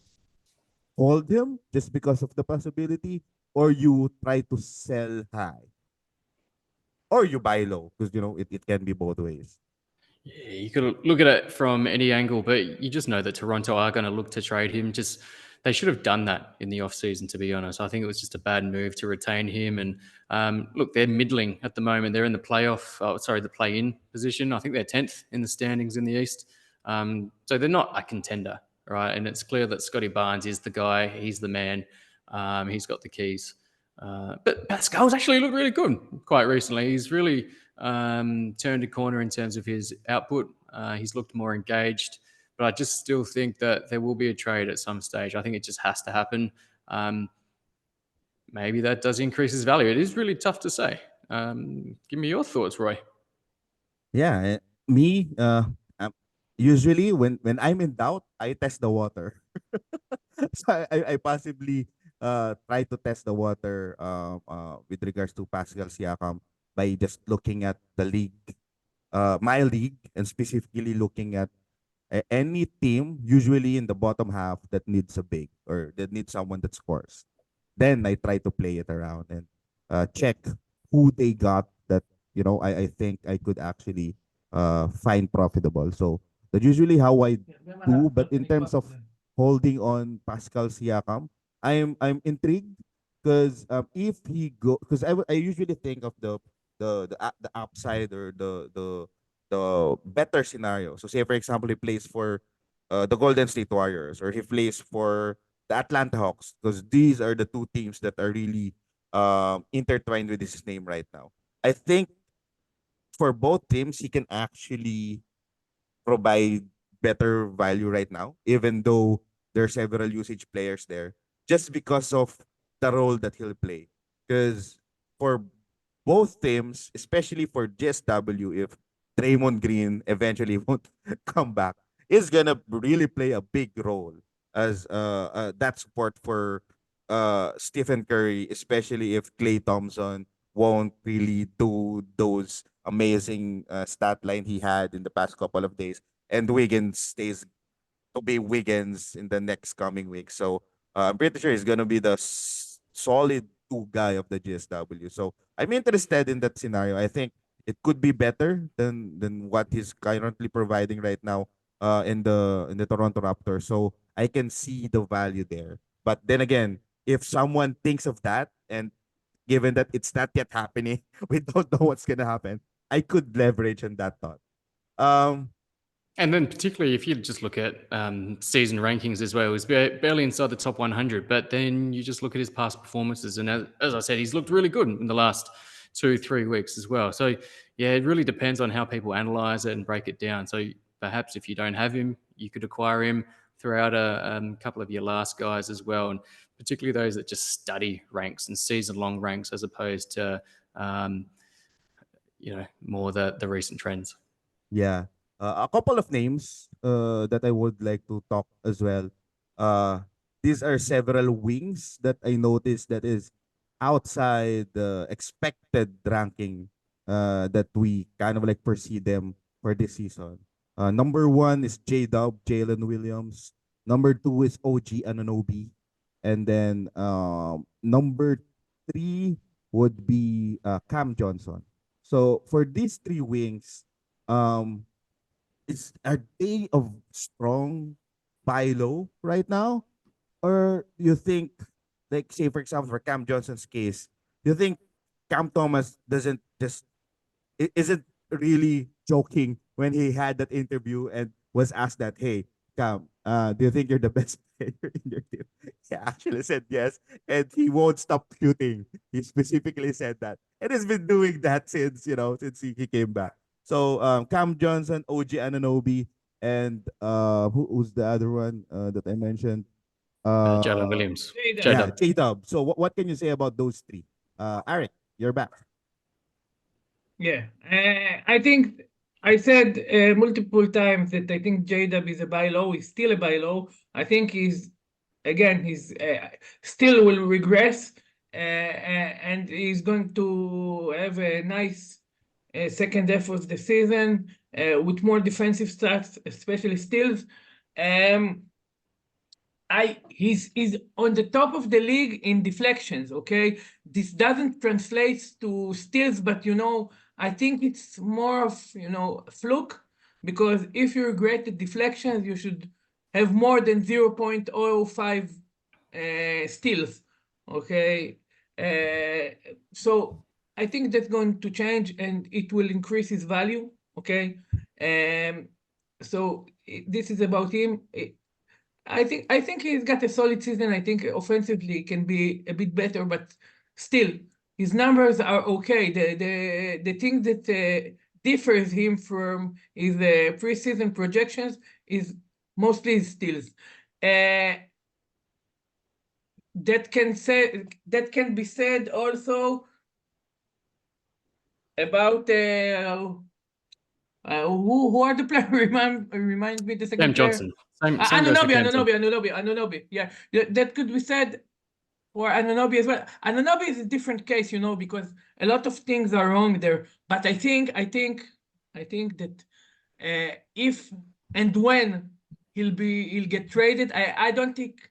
[SPEAKER 1] hold him just because of the possibility, or you try to sell high, or you buy low? Because it can be both ways.
[SPEAKER 2] Yeah, you could look at it from any angle, but you just know that Toronto are going to look to trade him. Just they should have done that in the offseason, to be honest. I think it was just a bad move to retain him. And look, they're middling at the moment. They're in the the play-in position. I think they're 10th in the standings in the East. So they're not a contender, right? And it's clear that Scotty Barnes is the guy. He's the man. He's got the keys. But Pascal's actually looked really good quite recently. He's really turned a corner in terms of his output. He's looked more engaged. But I just still think that there will be a trade at some stage. I think it just has to happen. Maybe that does increase his value. It is really tough to say. Give me your thoughts, Roy.
[SPEAKER 1] Yeah, me. Usually when I'm in doubt, I test the water. So I possibly try to test the water with regards to Pascal Siakam by just looking at the league, my league, and specifically looking at any team usually in the bottom half that needs a big or that needs someone that scores. Then I try to play it around and check who they got that I think I could actually find profitable. So that's usually how I do. But in terms of holding on Pascal Siakam, I'm intrigued because if he go because I usually think of the upside or the better scenario. So say for example he plays for the Golden State Warriors or he plays for the Atlanta Hawks because these are the two teams that are really intertwined with his name right now. I think for both teams he can actually provide better value right now, even though there are several usage players there, just because of the role that he'll play. Because for both teams, especially for GSW, if Draymond Green eventually won't come back, is gonna really play a big role as that support for Stephen Curry, especially if Klay Thompson won't really do those amazing stat line he had in the past couple of days, and Wiggins stays to be Wiggins in the next coming week. So I'm pretty sure he's gonna be the solid two guy of the GSW. So I'm interested in that scenario. I think it could be better than what he's currently providing right now in the Toronto Raptors. So I can see the value there. But then again, if someone thinks of that and given that it's not yet happening, we don't know what's gonna happen. I could leverage on that thought. Um,
[SPEAKER 2] And then particularly if you just look at season rankings as well, he's barely inside the top 100. But then you just look at his past performances, and as I said, he's looked really good in the last 2-3 weeks as well. So yeah, it really depends on how people analyze it and break it down. So perhaps if you don't have him, you could acquire him throughout a couple of your last guys as well, and particularly those that just study ranks and season-long ranks as opposed to more the recent trends.
[SPEAKER 1] Yeah. A couple of names that I would like to talk as well. Uh, these are several wings that I noticed that is outside the expected ranking that we kind of like foresee them for this season. Number one is J-Dub, Jalen Williams. Number two is OG Anunoby. And then number three would be Cam Johnson. So for these three wings, um, are they of strong buy low right now, or you think, like say for example for Cam Johnson's case, do you think Cam Thomas doesn't just isn't really joking when he had that interview and was asked that, hey, Cam, do you think you're the best player in your team? He actually said yes, and he won't stop shooting. He specifically said that, and he's been doing that since since he came back. So Cam Johnson, OG Ananobi, and who's the other one that I mentioned?
[SPEAKER 2] Jalen
[SPEAKER 1] Uh,
[SPEAKER 2] Williams,
[SPEAKER 1] yeah,
[SPEAKER 2] J-Dub.
[SPEAKER 3] Jada.
[SPEAKER 1] J Dub. So what can you say about those three? Arik, you're back.
[SPEAKER 3] Yeah, I think I said multiple times that I think J-Dub is a buy low. He's still a buy low. I think he's still will regress, and he's going to have a nice second half of the season with more defensive stats, especially steals. Um, he's on the top of the league in deflections. Okay, this doesn't translate to steals, but I think it's more of fluke, because if you're great at deflections, you should have more than 0.05 steals. Okay, so I think that's going to change and it will increase his value. Okay, um, so this is about him. I think he's got a solid season. I think offensively it can be a bit better, but still his numbers are okay. The thing that differs him from his preseason projections is mostly his steals. Uh, that can be said also about who are the players? Remind me the
[SPEAKER 2] Cam
[SPEAKER 3] second player.
[SPEAKER 2] Johnson. Same goes for Cam Johnson.
[SPEAKER 3] Anunoby. Yeah, that could be said for Anunoby as well. Anunoby is a different case, because a lot of things are wrong there. But I think that if and when he'll get traded, I don't think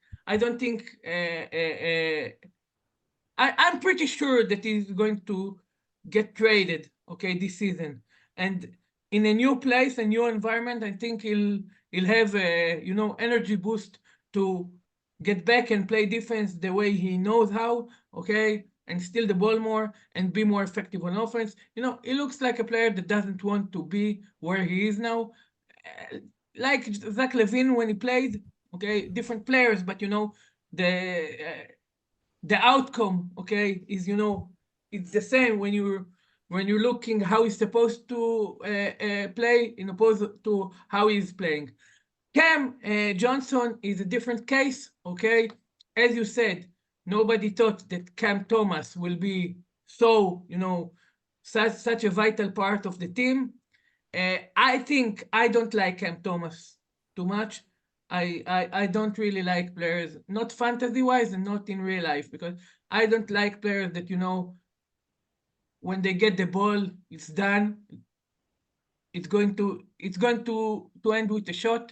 [SPEAKER 3] I'm pretty sure that he's going to get traded, okay, this season. And in a new place, a new environment, I think he'll have a energy boost to get back and play defense the way he knows how, okay, and steal the ball more and be more effective on offense. He looks like a player that doesn't want to be where he is now. Like Zach Levine when he played, okay, different players, but the outcome, okay, is it's the same when you're looking how he's supposed to play in opposed to how he's playing. Cam Johnson is a different case, okay. As you said, nobody thought that Cam Thomas will be so such a vital part of the team. I think I don't like Cam Thomas too much. I don't really like players, not fantasy wise and not in real life, because I don't like players that when they get the ball, it's done. It's going to end with a shot.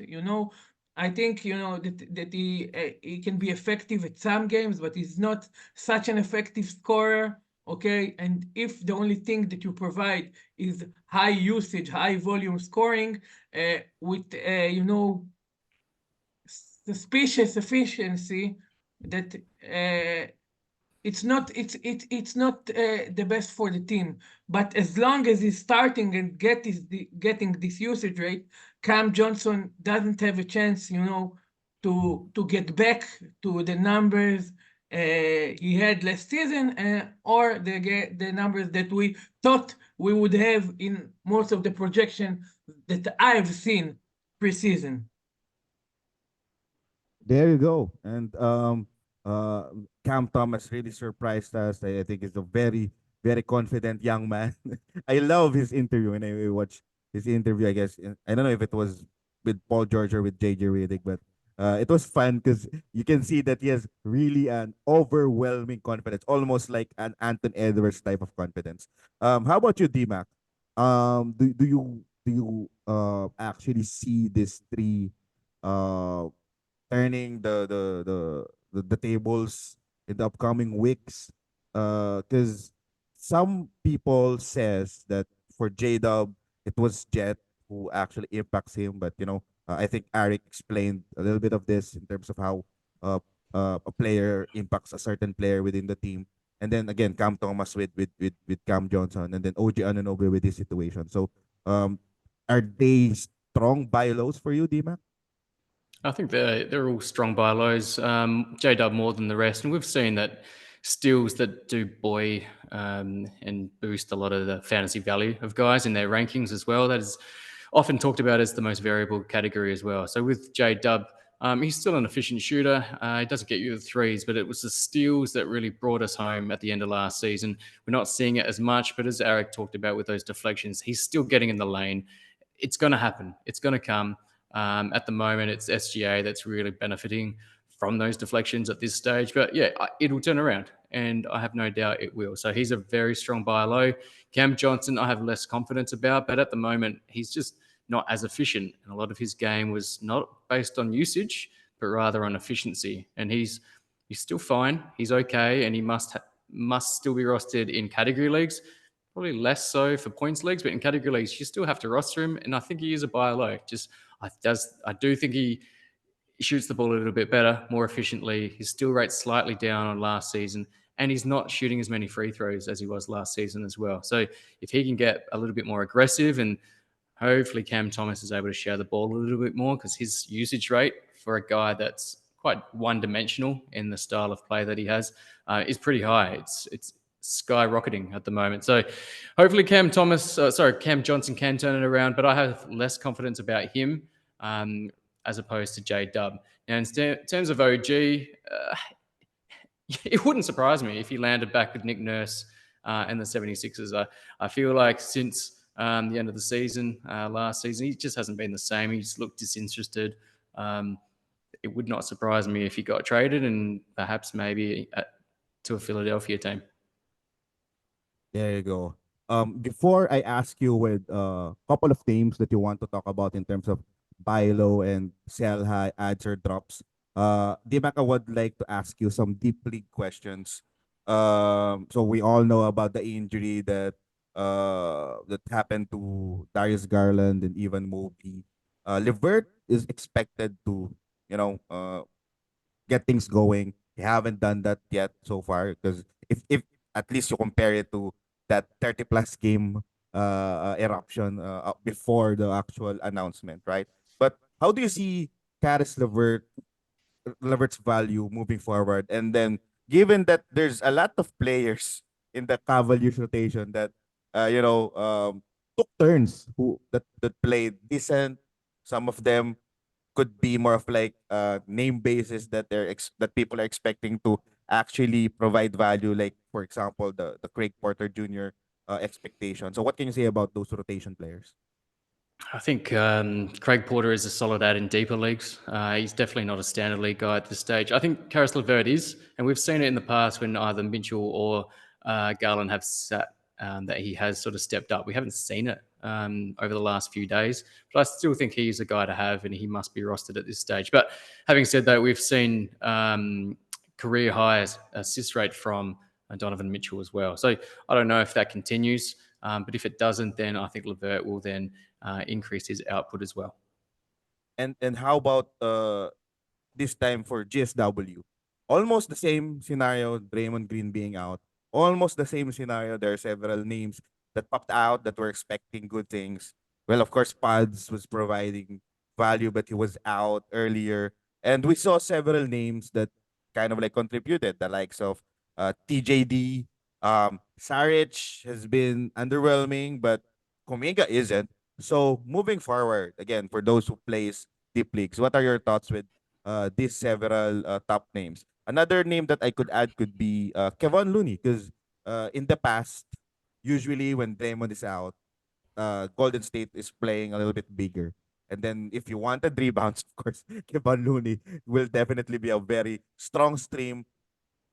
[SPEAKER 3] I think that he can be effective at some games, but he's not such an effective scorer. Okay, and if the only thing that you provide is high usage, high volume scoring, with suspicious efficiency, that it's not the best for the team. But as long as he's starting and getting this usage rate, Cam Johnson doesn't have a chance, to get back to the numbers he had last season, or the numbers that we thought we would have in most of the projection that I've seen preseason.
[SPEAKER 1] There you go. And uh Cam Thomas really surprised us. I think he's a very, very confident young man. I love his interview when I watch his interview, I guess. I don't know if it was with Paul George or with JJ Redick, but it was fun because you can see that he has really an overwhelming confidence, almost like an Anton Edwards type of confidence. How about you, D-Mac? Do you actually see this three uh turning the tables in the upcoming weeks. Because some people says that for J Dub it was Jet who actually impacts him, but I think Arik explained a little bit of this in terms of how uh, a player impacts a certain player within the team. And then again, Cam Thomas with Cam Johnson, and then OG Anunoby with this situation. So, are they strong buy lows for you, D-Mac?
[SPEAKER 2] I think they're all strong buy lows. J Dub more than the rest, and we've seen that steals that do buoy and boost a lot of the fantasy value of guys in their rankings as well. That is often talked about as the most variable category as well. So with J Dub, he's still an efficient shooter. He doesn't get you the threes, but it was the steals that really brought us home at the end of last season. We're not seeing it as much, but as Arik talked about with those deflections, he's still getting in the lane. It's going to happen. It's going to come. At the moment, it's SGA that's really benefiting from those deflections at this stage. But yeah, it'll turn around, and I have no doubt it will. So he's a very strong buy low. Cam Johnson, I have less confidence about, but at the moment, he's just not as efficient. And a lot of his game was not based on usage, but rather on efficiency. And he's still fine. He's okay, and he must still be rostered in category leagues. Probably less so for points leagues, but in category leagues, you still have to roster him. And I think he is a buy low. I do think He shoots the ball a little bit better, more efficiently. His steal rate's slightly down on last season, and he's not shooting as many free throws as he was last season as well. So if he can get a little bit more aggressive, and hopefully Cam Thomas is able to share the ball a little bit more, because his usage rate for a guy that's quite one-dimensional in the style of play that he has is pretty high. It's skyrocketing at the moment. So hopefully Cam Johnson can turn it around, but I have less confidence about him as opposed to J-Dub. Now, in terms of OG, it wouldn't surprise me if he landed back with Nick Nurse and the 76ers. I feel like since the end of the season, last season, he just hasn't been the same. He's looked disinterested. It would not surprise me if he got traded and perhaps maybe to a Philadelphia team.
[SPEAKER 1] There you go. Before I ask you with a couple of names that you want to talk about in terms of buy low and sell high adds or drops, D-Mac, I would like to ask you some deep league questions. So we all know about the injury that happened to Darius Garland and even Mobley. Levert is expected to, get things going. They haven't done that yet so far because if at least you compare it to that 30 plus game eruption before the actual announcement, right? But how do you see Caris Levert's value moving forward? And then given that there's a lot of players in the Cavaliers rotation that took turns that played decent, some of them could be more of like name basis that that people are expecting to actually provide value, like for example the Craig Porter Jr. Expectation. So what can you say about those rotation players?
[SPEAKER 2] I think Craig Porter is a solid add in deeper leagues. He's definitely not a standard league guy at this stage. I think Caris LeVert is, and we've seen it in the past when either Mitchell or Garland have sat that he has sort of stepped up. We haven't seen it over the last few days, but I still think he's a guy to have, and he must be rostered at this stage. But having said that, we've seen career highs assist rate from Donovan Mitchell as well. So I don't know if that continues, but if it doesn't, then I think LeVert will then increase his output as well.
[SPEAKER 1] And how about this time for GSW? Almost the same scenario, Draymond Green being out. Almost the same scenario. There are several names that popped out that were expecting good things. Well, of course, Pods was providing value, but he was out earlier. And we saw several names that kind of like contributed, the likes of TJD. Saric has been underwhelming, but Kuminga isn't. So moving forward, again, for those who plays deep leagues, what are your thoughts with these several top names? Another name that I could add could be Kevon Looney, because in the past, usually when Draymond is out, Golden State is playing a little bit bigger. And then if you wanted rebounds, of course, Kevon Looney will definitely be a very strong stream,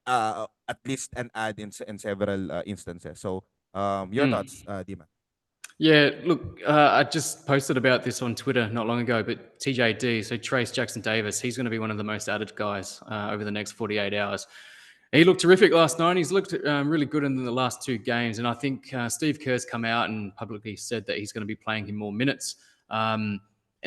[SPEAKER 1] at least an add in several instances. So your thoughts, Dima?
[SPEAKER 2] Yeah, look, I just posted about this on Twitter not long ago, but TJD, so Trace Jackson Davis, he's going to be one of the most added guys over the next 48 hours. He looked terrific last night. He's looked really good in the last two games. And I think Steve Kerr's come out and publicly said that he's going to be playing him more minutes. And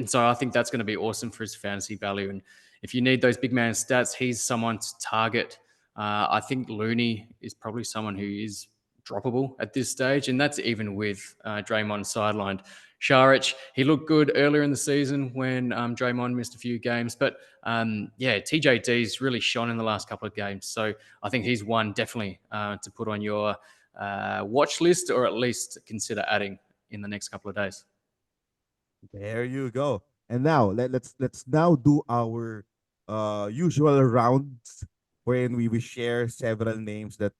[SPEAKER 2] so I think that's going to be awesome for his fantasy value. And if you need those big man stats, he's someone to target. I think Looney is probably someone who is droppable at this stage, and that's even with Draymond sidelined. Saric, he looked good earlier in the season when Draymond missed a few games, but TJD's really shone in the last couple of games. So I think he's one definitely to put on your watch list, or at least consider adding in the next couple of days.
[SPEAKER 1] There you go. And now let's now do our usual rounds wherein we share several names that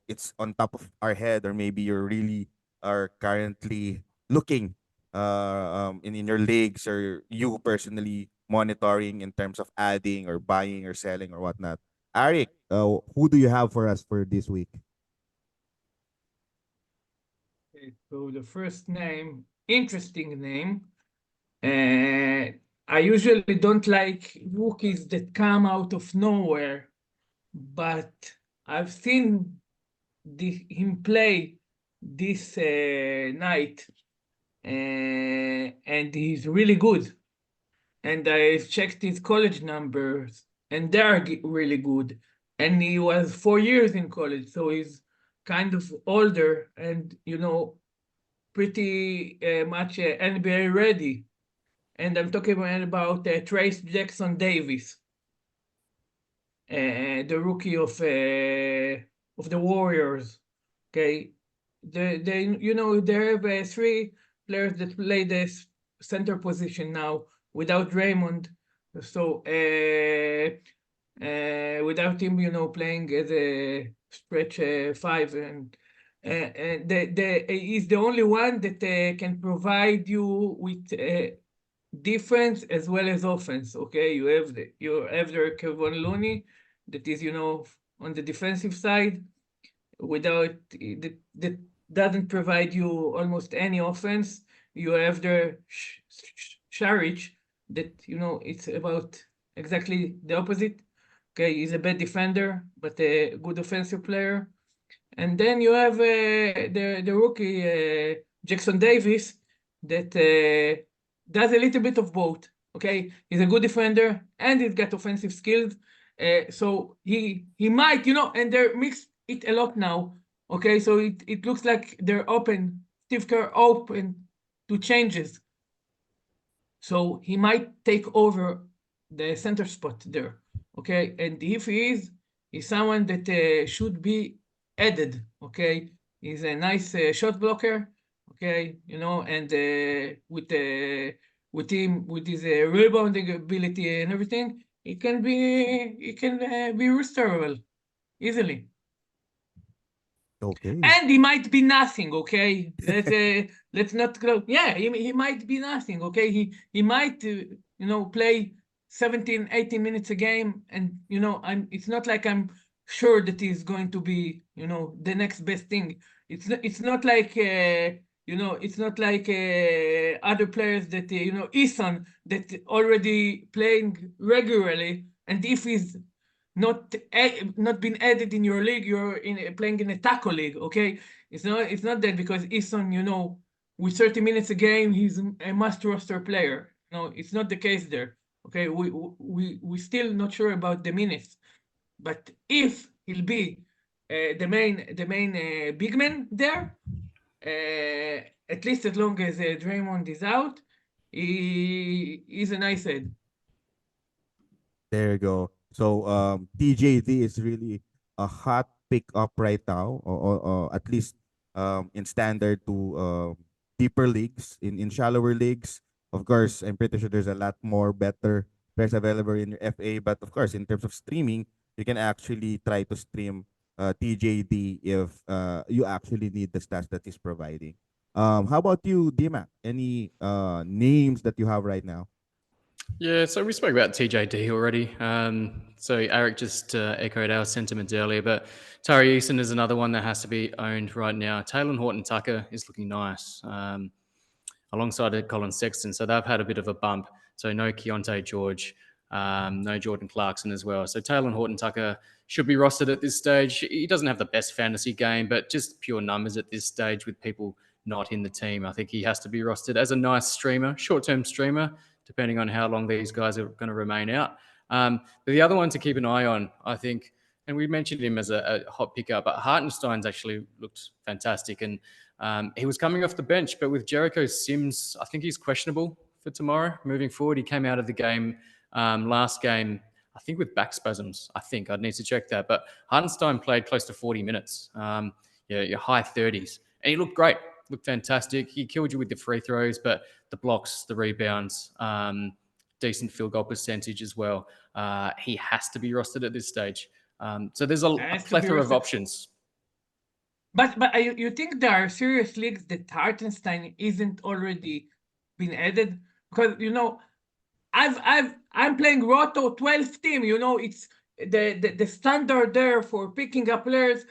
[SPEAKER 1] it's on top of our head, or maybe you're really are currently looking in your leagues, or you personally monitoring in terms of adding or buying or selling or whatnot. Arik, who do you have for us for this week?
[SPEAKER 3] Okay, so the first name, interesting name. I usually don't like rookies that come out of nowhere, but I've seen him play this night, and he's really good. and I checked his college numbers, and they're really good. And he was 4 years in college, so he's kind of older and, pretty much NBA ready. And I'm talking about Trace Jackson Davis, the rookie of the Warriors. Okay, they have three players that play the center position now without Raymond. So without him, playing as a stretch five, and he's the only one that can provide you with defense as well as offense. Okay, you have the Kevon Looney that is, on the defensive side, without that doesn't provide you almost any offense. You have the Sharich that, it's about exactly the opposite. Okay, he's a bad defender, but a good offensive player. And then you have the rookie Jackson Davis that does a little bit of both. Okay, he's a good defender and he's got offensive skills. So he might, and they're mixed it a lot now. Okay, so it looks like they're open, Steve Kerr open to changes. So he might take over the center spot there. Okay, and if he is, he's someone that should be added. Okay, he's a nice shot blocker. Okay, and with him, with his rebounding ability and everything, he can be restorable easily.
[SPEAKER 1] Okay.
[SPEAKER 3] And he might be nothing, okay? Let's not go. Yeah, he might be nothing, okay? He might play 17, 18 minutes a game, and it's not like I'm sure that he's going to be the next best thing. It's not like it's not like other players that Eason that already playing regularly, and if he's not been added in your league, you're playing in a taco league. Okay, it's not that, because Eason, with 30 minutes a game, he's a must roster player. No, it's not the case there. Okay, we still not sure about the minutes, but if he'll be the main big man there, at least as long as Draymond is out, he's a nice head.
[SPEAKER 1] There you go. So TJD is really a hot pick up right now, or at least in standard to deeper leagues, in shallower leagues. Of course, I'm pretty sure there's a lot more better players available in your FA, but of course, in terms of streaming, you can actually try to stream TJD if you actually need the stats that he's providing. How about you, D-Mac? Any names that you have right now?
[SPEAKER 2] Yeah, so we spoke about TJD already. So Arik just echoed our sentiments earlier, but Tari Eason is another one that has to be owned right now. Taylor Horton Tucker is looking nice alongside Colin Sexton. So they've had a bit of a bump. So no Keontae George, no Jordan Clarkson as well. So Taylor Horton Tucker should be rostered at this stage. He doesn't have the best fantasy game, but just pure numbers at this stage with people not in the team. I think he has to be rostered as a nice streamer, short-term streamer, depending on how long these guys are going to remain out. But the other one to keep an eye on, I think, and we mentioned him as a hot pickup, but Hartenstein's actually looked fantastic. And he was coming off the bench, but with Jericho Sims, I think he's questionable for tomorrow. Moving forward, he came out of the game last game, I think with back spasms. I think I'd need to check that. But Hartenstein played close to 40 minutes, your high 30s. And he looked great, looked fantastic. He killed you with the free throws, but the blocks, the rebounds, decent field goal percentage as well. He has to be rostered at this stage. So there's a plethora of options.
[SPEAKER 3] But you think there are serious leagues that Hartenstein isn't already been added? Because I'm playing Roto 12 team. It's the standard there for picking up players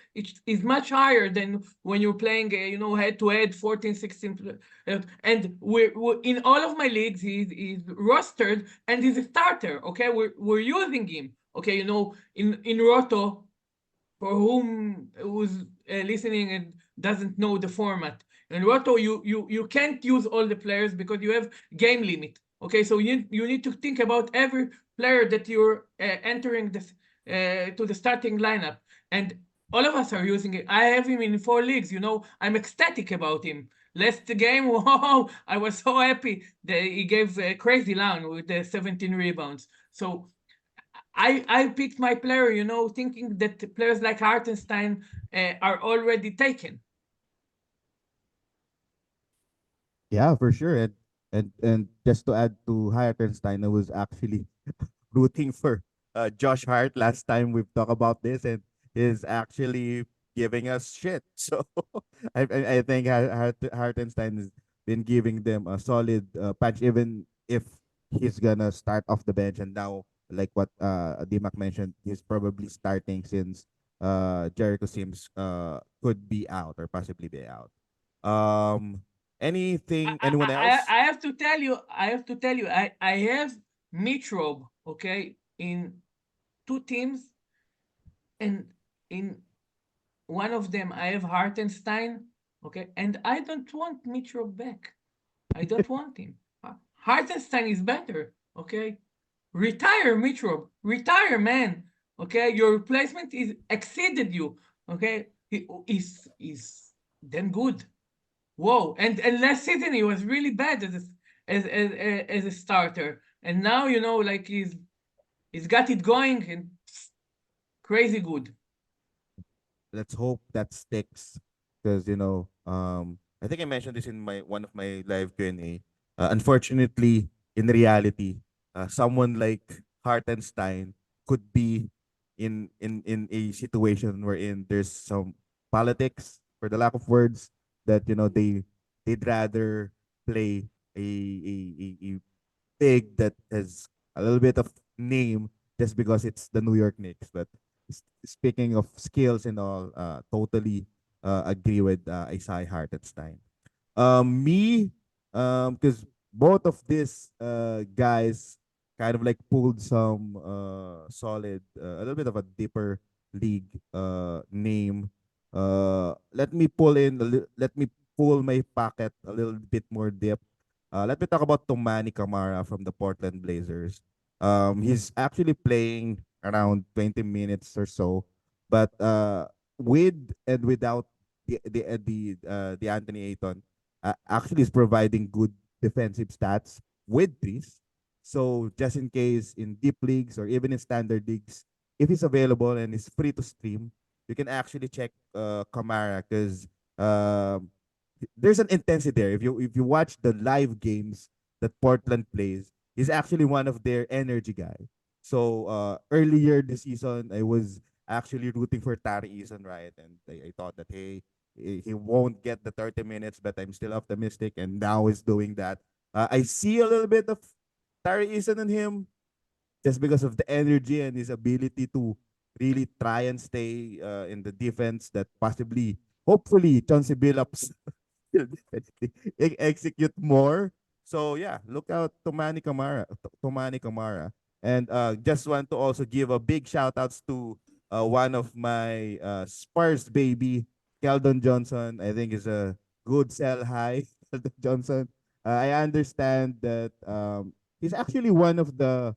[SPEAKER 3] is much higher than when you're playing head to head 14, 16. And we're in all of my leagues, he's rostered and he's a starter. Okay, we're using him. Okay, in Roto, for who's listening and doesn't know the format. In Roto, you can't use all the players because you have game limit. Okay, so you need to think about every player that you're entering this to the starting lineup, and all of us are using it. I have him in 4 leagues. I'm ecstatic about him. Last game, whoa, I was so happy that he gave a crazy line with the 17 rebounds. So I picked my player, thinking that players like Hartenstein are already taken.
[SPEAKER 1] Yeah, for sure. And just to add to Hartenstein, I was actually rooting for Josh Hart last time we've talked about this, and he's actually giving us shit. So I think Hartenstein has been giving them a solid punch, even if he's gonna start off the bench. And now, like what D-Mac mentioned, he's probably starting since Jericho Sims could be out or possibly be out. Um,
[SPEAKER 3] I,
[SPEAKER 1] anything?
[SPEAKER 3] I,
[SPEAKER 1] Anyone
[SPEAKER 3] I
[SPEAKER 1] else?
[SPEAKER 3] I have to tell you, I have Mitrob, okay, in 2 teams, and in one of them I have Hartenstein, okay, and I don't want Mitrob back. I don't want him. Hartenstein is better, okay. Retire, Mitrob. Retire, man. Okay, your replacement is exceeded you. Okay, is damn good. Whoa! And last season he was really bad as a starter, and now like he's got it going and crazy good.
[SPEAKER 1] Let's hope that sticks, because I think I mentioned this in my one of my live Q&A. Unfortunately, in reality, someone like Hartenstein could be in a situation wherein there's some politics, for the lack of words, that they'd rather play a big that has a little bit of name just because it's the New York Knicks. But speaking of skills and all, totally agree with Isaiah Hartenstein. Me, because both of these guys kind of like pulled some solid, a little bit of a deeper league name. Let me pull my pocket a little bit more deep. Let me talk about Tomani Kamara from the Portland Blazers. He's actually playing around 20 minutes or so, but with and without the Anthony Ayton, actually is providing good defensive stats with threes. So just in case in deep leagues or even in standard leagues, if he's available and is free to stream, you can actually check Kamara, because um, there's an intensity there. If you watch the live games that Portland plays, he's actually one of their energy guy. So earlier this season, I was actually rooting for Tari Eason, right? And I thought that, hey, he won't get the 30 minutes, but I'm still optimistic, and now he's doing that. I see a little bit of Tari Eason in him, just because of the energy and his ability to really try and stay in the defense that possibly, hopefully, Chauncey Billups will definitely execute more. So yeah, look out to Manny Kamara. And just want to also give a big shout outs to one of my Spurs baby, Keldon Johnson. I think is a good sell high. Keldon Johnson. I understand that he's actually one of the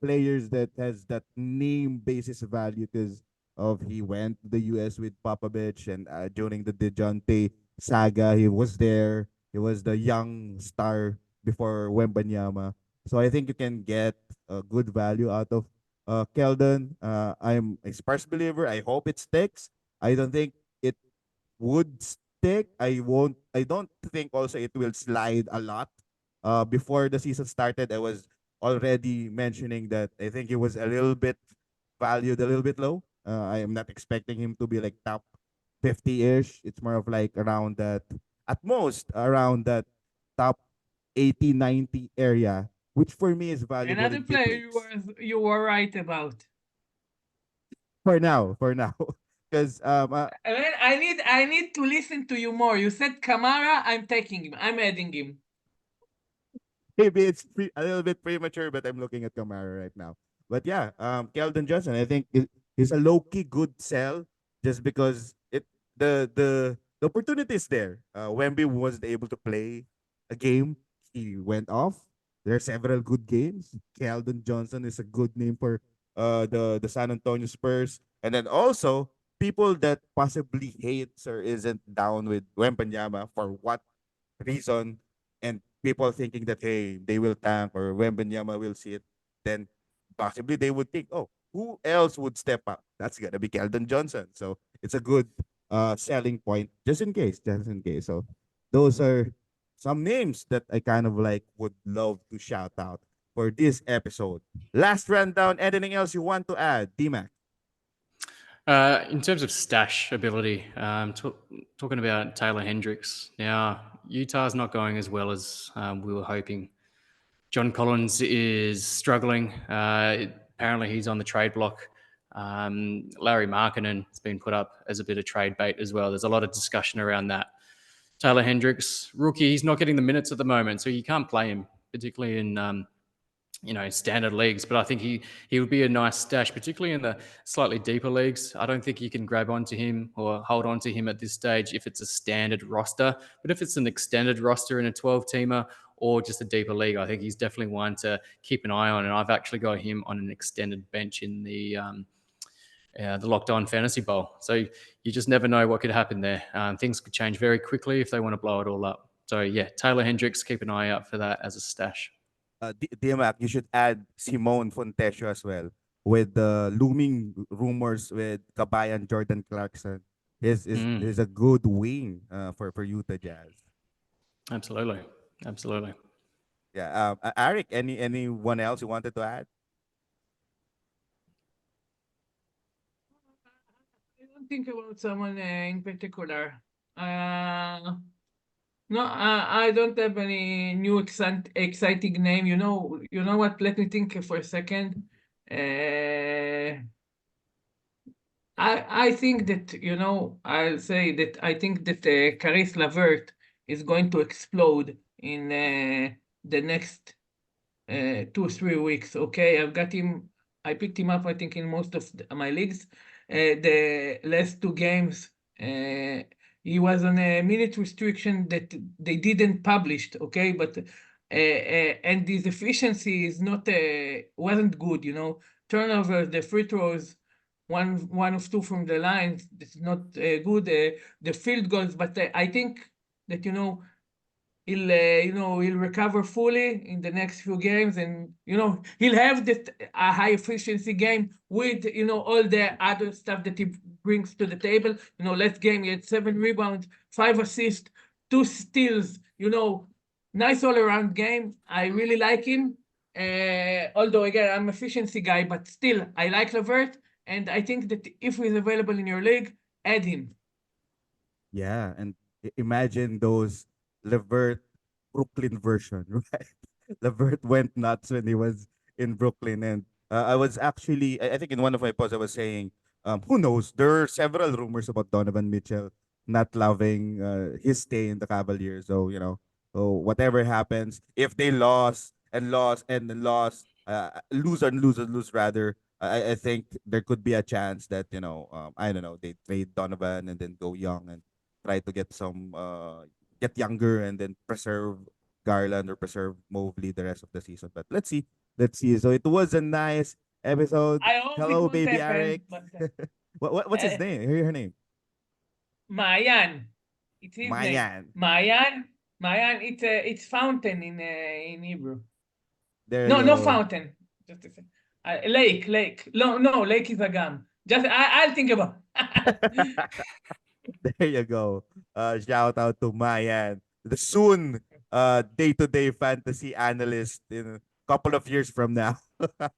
[SPEAKER 1] players that has that name basis value, because of he went to the US with Popovich, and during the DeJounte saga. He was there. He was the young star before Wembanyama. So I think you can get a good value out of Keldon. I'm a Spurs believer. I hope it sticks. I don't think it would stick. I don't think also it will slide a lot. Before the season started, I was already mentioning that I think he was a little bit valued a little bit low. I am not expecting him to be like top 50-ish. It's more of like around that, at most around that top 80, 90 area, which for me is valuable
[SPEAKER 3] Another
[SPEAKER 1] in deep
[SPEAKER 3] player
[SPEAKER 1] leagues.
[SPEAKER 3] you were right about.
[SPEAKER 1] For now. Because
[SPEAKER 3] I mean, I need to listen to you more. You said Kamara, I'm taking him. I'm adding him.
[SPEAKER 1] maybe it's a little bit premature, but I'm looking at Kamara right now. But yeah, Keldon Johnson, I think he's a low key good sell, just because the opportunity is there. Wemby was able to play a game, he went off. There are several good games. Keldon Johnson is a good name for the San Antonio Spurs. And then also people that possibly hates or isn't down with Wembanyama for what reason, and people thinking that hey they will tank or Wembanyama will sit, then possibly they would think, oh, who else would step up? That's gonna be Keldon Johnson. So it's a good selling point just in case. So those are some names that I kind of like would love to shout out for this episode. Last rundown. Anything else you want to add, D-Mac?
[SPEAKER 2] In terms of stash ability, talking about Taylor Hendricks. Now, Utah's not going as well as we were hoping. John Collins is struggling. Apparently, he's on the trade block. Larry Markkinen has been put up as a bit of trade bait as well. There's a lot of discussion around that. Taylor Hendricks, rookie, he's not getting the minutes at the moment, so you can't play him, particularly in standard leagues. But I think he would be a nice stash, particularly in the slightly deeper leagues. I don't think you can grab onto him or hold on to him at this stage if it's a standard roster. But if it's an extended roster in a 12-teamer or just a deeper league, I think he's definitely one to keep an eye on. And I've actually got him on an extended bench in the Locked On Fantasy Bowl. So you just never know what could happen there. Things could change very quickly if they want to blow it all up. So yeah, Taylor Hendricks, keep an eye out for that as a stash.
[SPEAKER 1] D-Mac, you should add Simone Fontesio as well with the looming rumors with Kabayan Jordan Clarkson. Is a good wing for Utah Jazz.
[SPEAKER 2] Absolutely. Absolutely.
[SPEAKER 1] Yeah. Arik, anyone else you wanted to add?
[SPEAKER 3] I don't think about someone in particular. No, I don't have any new exciting name. You know what? Let me think for a second. I think that I'll say that I think that Caris LeVert is going to explode in the next 2 3 weeks. Okay, I've got him. I picked him up. I think in most of my leagues. The last 2 games, he was on a minute restriction that they didn't publish. Okay, but and his efficiency is not wasn't good. Turnovers, the free throws, one of two from the line. It's not good. The field goals, but I think that he'll recover fully in the next few games, and he'll have this a high efficiency game with all the other stuff that he brings to the table. Last game he had 7 rebounds, 5 assists, 2 steals. Nice all around game. I really like him. Although again I'm efficiency guy, but still I like LeVert, and I think that if he's available in your league, add him.
[SPEAKER 1] Yeah, and imagine those Levert Brooklyn version, right? Levert went nuts when he was in Brooklyn, and I was actually, I think in one of my posts, I was saying, who knows? There are several rumors about Donovan Mitchell not loving his stay in the Cavaliers. So so whatever happens, if they lose and lose and lose rather, I think there could be a chance that I don't know, they trade Donovan and then go young and try to get younger and then preserve Garland or preserve Mobley the rest of the season. But let's see. Let's see. So it was a nice episode.
[SPEAKER 3] I hope it
[SPEAKER 1] Hello,
[SPEAKER 3] won't
[SPEAKER 1] baby
[SPEAKER 3] happen,
[SPEAKER 1] Arik.
[SPEAKER 3] but
[SPEAKER 1] What's his
[SPEAKER 3] uh,
[SPEAKER 1] name? Hear her name.
[SPEAKER 3] Mayan. It's his name.
[SPEAKER 1] Mayan.
[SPEAKER 3] Mayan. Mayan. It's fountain in Hebrew.
[SPEAKER 1] There you
[SPEAKER 3] No, no
[SPEAKER 1] go.
[SPEAKER 3] fountain. Just a second. Lake. No, lake is a gum. Just I'll think about.
[SPEAKER 1] There you go. Shout out to Mayan, the soon day-to-day fantasy analyst in a couple of years from now.
[SPEAKER 2] Week to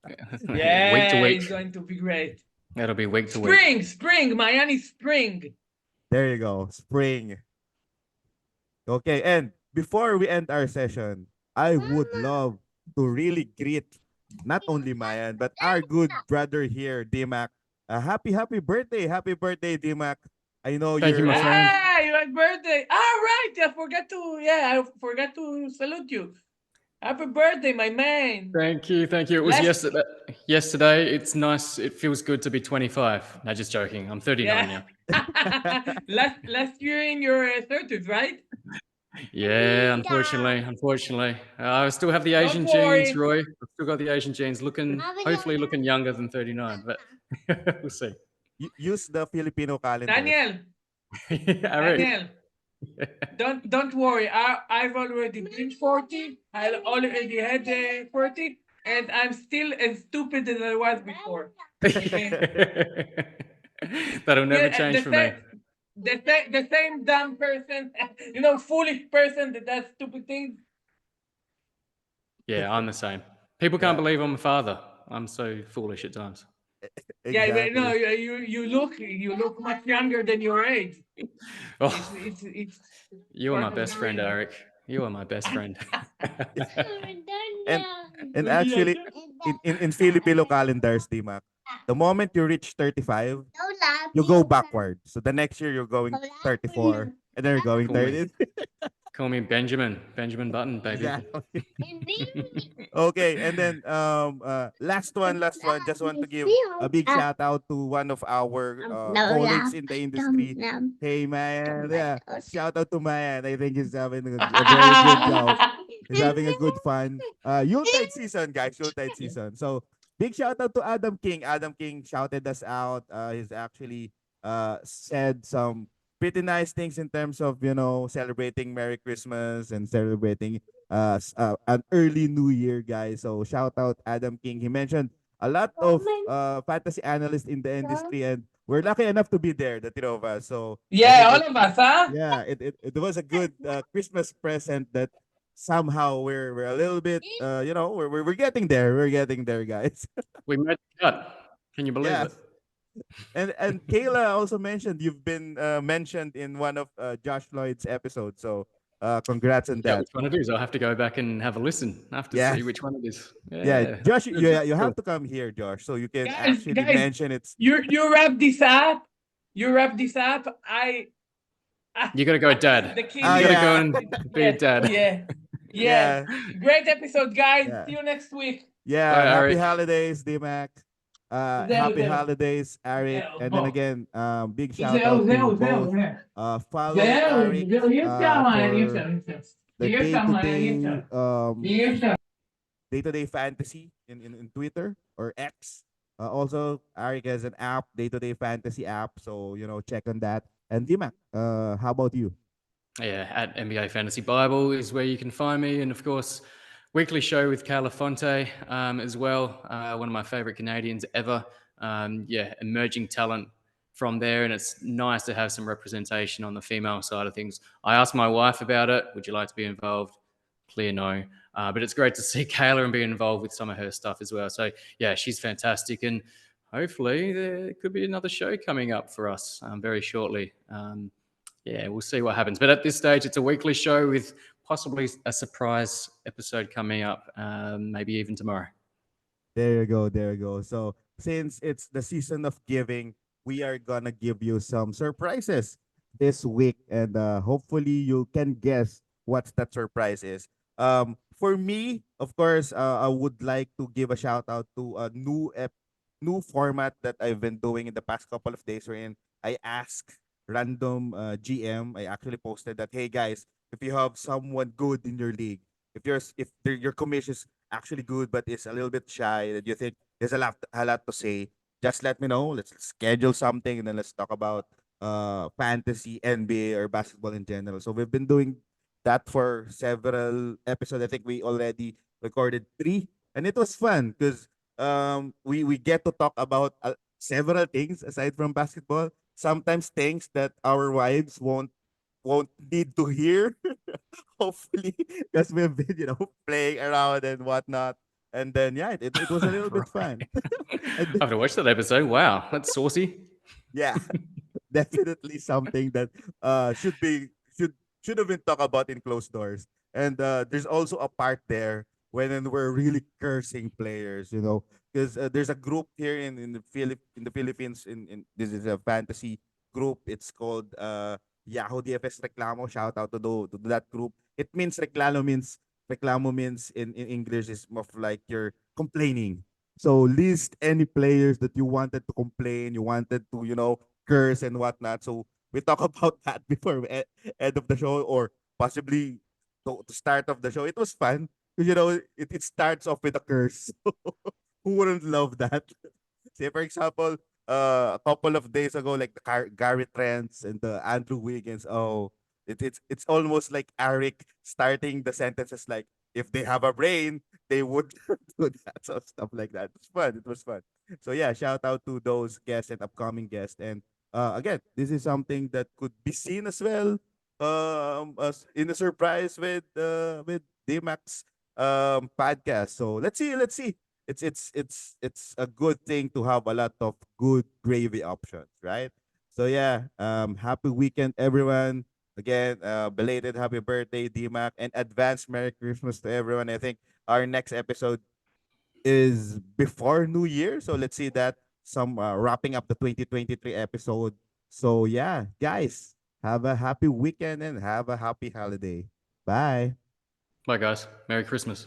[SPEAKER 3] Yeah,
[SPEAKER 2] week.
[SPEAKER 3] it's going to be great.
[SPEAKER 2] That'll be week to week.
[SPEAKER 3] Spring. Miami spring.
[SPEAKER 1] There you go. Spring. Okay, and before we end our session, I would love to really greet not only Mayan, but our good brother here, D-Mac. Happy birthday. Happy birthday, D-Mac. I know
[SPEAKER 2] Thank you,
[SPEAKER 1] you're
[SPEAKER 2] my friend.
[SPEAKER 3] Your birthday. Right. I forgot to salute you. Happy birthday, my man.
[SPEAKER 2] Thank you. It was
[SPEAKER 3] Last
[SPEAKER 2] yesterday. It's nice. It feels good to be 25. No, just joking. I'm 39
[SPEAKER 3] yeah.
[SPEAKER 2] now.
[SPEAKER 3] last year in your 30s, right?
[SPEAKER 2] Yeah, unfortunately. I still have the
[SPEAKER 3] Don't
[SPEAKER 2] Asian genes,
[SPEAKER 3] worry.
[SPEAKER 2] Roy. I've still got the Asian genes, hopefully looking younger than 39, but we'll see.
[SPEAKER 1] Use the Filipino calendar.
[SPEAKER 3] Daniel,
[SPEAKER 2] Arik.
[SPEAKER 3] Daniel, don't worry. I've already been 40. I already had 40, and I'm still as stupid as I was before.
[SPEAKER 2] That'll never
[SPEAKER 3] Yeah,
[SPEAKER 2] change for me.
[SPEAKER 3] the same dumb person, foolish person that does stupid things.
[SPEAKER 2] Yeah, I'm the same. People can't
[SPEAKER 1] Yeah,
[SPEAKER 2] believe I'm a father. I'm so foolish at times.
[SPEAKER 3] Yeah, but no,
[SPEAKER 1] exactly.
[SPEAKER 3] you look much younger than your age.
[SPEAKER 2] Oh,
[SPEAKER 3] It's
[SPEAKER 2] you are my
[SPEAKER 3] part of
[SPEAKER 2] best
[SPEAKER 3] the
[SPEAKER 2] friend,
[SPEAKER 3] reason.
[SPEAKER 2] Arik. You are my best friend.
[SPEAKER 1] And and actually, in Filipino calendars, D-Mac, the moment you reach 35, you go backward. So the next year you're going 34, and then you're going
[SPEAKER 2] Call me,
[SPEAKER 1] 30.
[SPEAKER 2] call me Benjamin Button, baby.
[SPEAKER 1] Exactly. Okay, and then last one. Just want to give a big shout out to one of our colleagues in the industry. Hey man, yeah. Shout out to Mayan. I think he's having a very good job. He's having a good fun. Yuletide season, guys. Yuletide season. So big shout out to Adam King. Adam King shouted us out. He's actually said some pretty nice things in terms of celebrating Merry Christmas and celebrating an early New Year, guys. So shout out Adam King. He mentioned a lot of fantasy analysts in the industry, and we're lucky enough to be there, the three of us. So I
[SPEAKER 3] Yeah,
[SPEAKER 1] think
[SPEAKER 3] all of us, huh?
[SPEAKER 1] yeah, it was a good Christmas present that somehow we're a little bit we're getting there. We're getting there, guys.
[SPEAKER 2] We made the cut. Can you believe
[SPEAKER 1] Yeah.
[SPEAKER 2] it?
[SPEAKER 1] And Kayla also mentioned you've been mentioned in one of Josh Lloyd's episodes. So congrats on
[SPEAKER 2] Is that
[SPEAKER 1] that.
[SPEAKER 2] which one it is? I'll have to go back and have a listen. I have to
[SPEAKER 1] Yeah.
[SPEAKER 2] see which one it is.
[SPEAKER 1] Yeah,
[SPEAKER 2] Yeah,
[SPEAKER 1] Josh,
[SPEAKER 2] good. That's
[SPEAKER 1] you
[SPEAKER 2] cool.
[SPEAKER 1] have to come here, Josh, so you can
[SPEAKER 3] Guys,
[SPEAKER 1] actually
[SPEAKER 3] guys,
[SPEAKER 1] mention it's
[SPEAKER 3] you wrap this up. You wrap this up. I
[SPEAKER 2] You got to go, Dad.
[SPEAKER 3] the
[SPEAKER 1] oh
[SPEAKER 2] You
[SPEAKER 3] kids
[SPEAKER 2] got to
[SPEAKER 3] are
[SPEAKER 2] go
[SPEAKER 1] yeah.
[SPEAKER 2] and be a
[SPEAKER 3] yeah,
[SPEAKER 2] dad.
[SPEAKER 3] yeah, yeah.
[SPEAKER 1] Yeah.
[SPEAKER 3] Great episode, guys.
[SPEAKER 1] Yeah.
[SPEAKER 3] See you next week.
[SPEAKER 1] Yeah,
[SPEAKER 2] Bye,
[SPEAKER 1] happy
[SPEAKER 2] Arik.
[SPEAKER 1] holidays, D-Mac.
[SPEAKER 3] זהו,
[SPEAKER 1] Happy
[SPEAKER 3] זהו.
[SPEAKER 1] holidays, Arik.
[SPEAKER 3] זהו,
[SPEAKER 1] And then
[SPEAKER 3] בוא.
[SPEAKER 1] again, big shout
[SPEAKER 3] זהו,
[SPEAKER 1] out to
[SPEAKER 3] זהו, זהו.
[SPEAKER 1] both. Follow
[SPEAKER 3] זהו,
[SPEAKER 1] Arik
[SPEAKER 3] זהו, אי אפשר, אי אפשר,
[SPEAKER 1] for
[SPEAKER 3] אי אפשר.
[SPEAKER 1] the
[SPEAKER 3] אי אפשר, אי אפשר.
[SPEAKER 1] day-to-day
[SPEAKER 3] אי אפשר.
[SPEAKER 1] day-to-day fantasy in Twitter or X. Also, Arik has an app, day-to-day fantasy app. So, check on that. And D-Mac, how about you?
[SPEAKER 2] Yeah, at NBA Fantasy Bible is where you can find me. And of course, weekly show with Calafonte as well. One of my favorite Canadians ever. Yeah, emerging talent from there. And it's nice to have some representation on the female side of things. I asked my wife about it. Would you like to be involved? Clear no. But it's great to see Kayla and be involved with some of her stuff as well. So, yeah, she's fantastic. And hopefully there could be another show coming up for us very shortly. Yeah, we'll see what happens. But at this stage, it's a weekly show with possibly a surprise episode coming up, maybe even tomorrow.
[SPEAKER 1] There you go. There you go. So since it's the season of giving, we are gonna give you some surprises this week, and hopefully you can guess what that surprise is. For me, of course, I would like to give a shout out to a new format that I've been doing in the past couple of days, wherein I ask random GM. I actually posted that, hey guys, if you have someone good in your league, if your commission is actually good but is a little bit shy that you think there's a lot to say, just let me know. Let's schedule something and then let's talk about fantasy, NBA, or basketball in general. So we've been doing that for several episodes. I think we already recorded 3, and it was fun because we get to talk about several things aside from basketball. Sometimes things that our wives won't need to hear. Hopefully, because we've been playing around and whatnot. And then yeah, it was a little bit
[SPEAKER 2] Right.
[SPEAKER 1] fun.
[SPEAKER 2] I
[SPEAKER 1] And
[SPEAKER 2] have to watch that episode. Wow, that's saucy.
[SPEAKER 1] yeah, definitely something that should be should have been talked about in closed doors. And there's also a part there when we're really cursing players, because there's a group here in the Philippines. In This is a fantasy group. It's called Yahoo DFS Reclamo. Shout out to that group. It means reclamo means in English is more of like you're complaining. So list any players that you wanted to complain, you wanted to curse and whatnot. So we talk about that before end of the show, or possibly to start off the show. It was fun because it starts off with a curse. Who wouldn't love that? Say for example, a couple of days ago, like the Gary Trents and the Andrew Wiggins. Oh, it's almost like Arik starting the sentences like, if they have a brain, they would do that. So stuff like that. It was fun. It was fun. So yeah, shout out to those guests and upcoming guests. And again, this is something that could be seen as well, as in a surprise with D-Mac's podcast. So let's see. It's a good thing to have a lot of good gravy options, right? So yeah, happy weekend everyone. Again, belated happy birthday, D-Mac, and advanced Merry Christmas to everyone. I think our next episode is before New Year, so let's see that, some wrapping up the 2023 episode. So yeah, guys, have a happy weekend and have a happy holiday. Bye.
[SPEAKER 2] Bye, guys. Merry Christmas.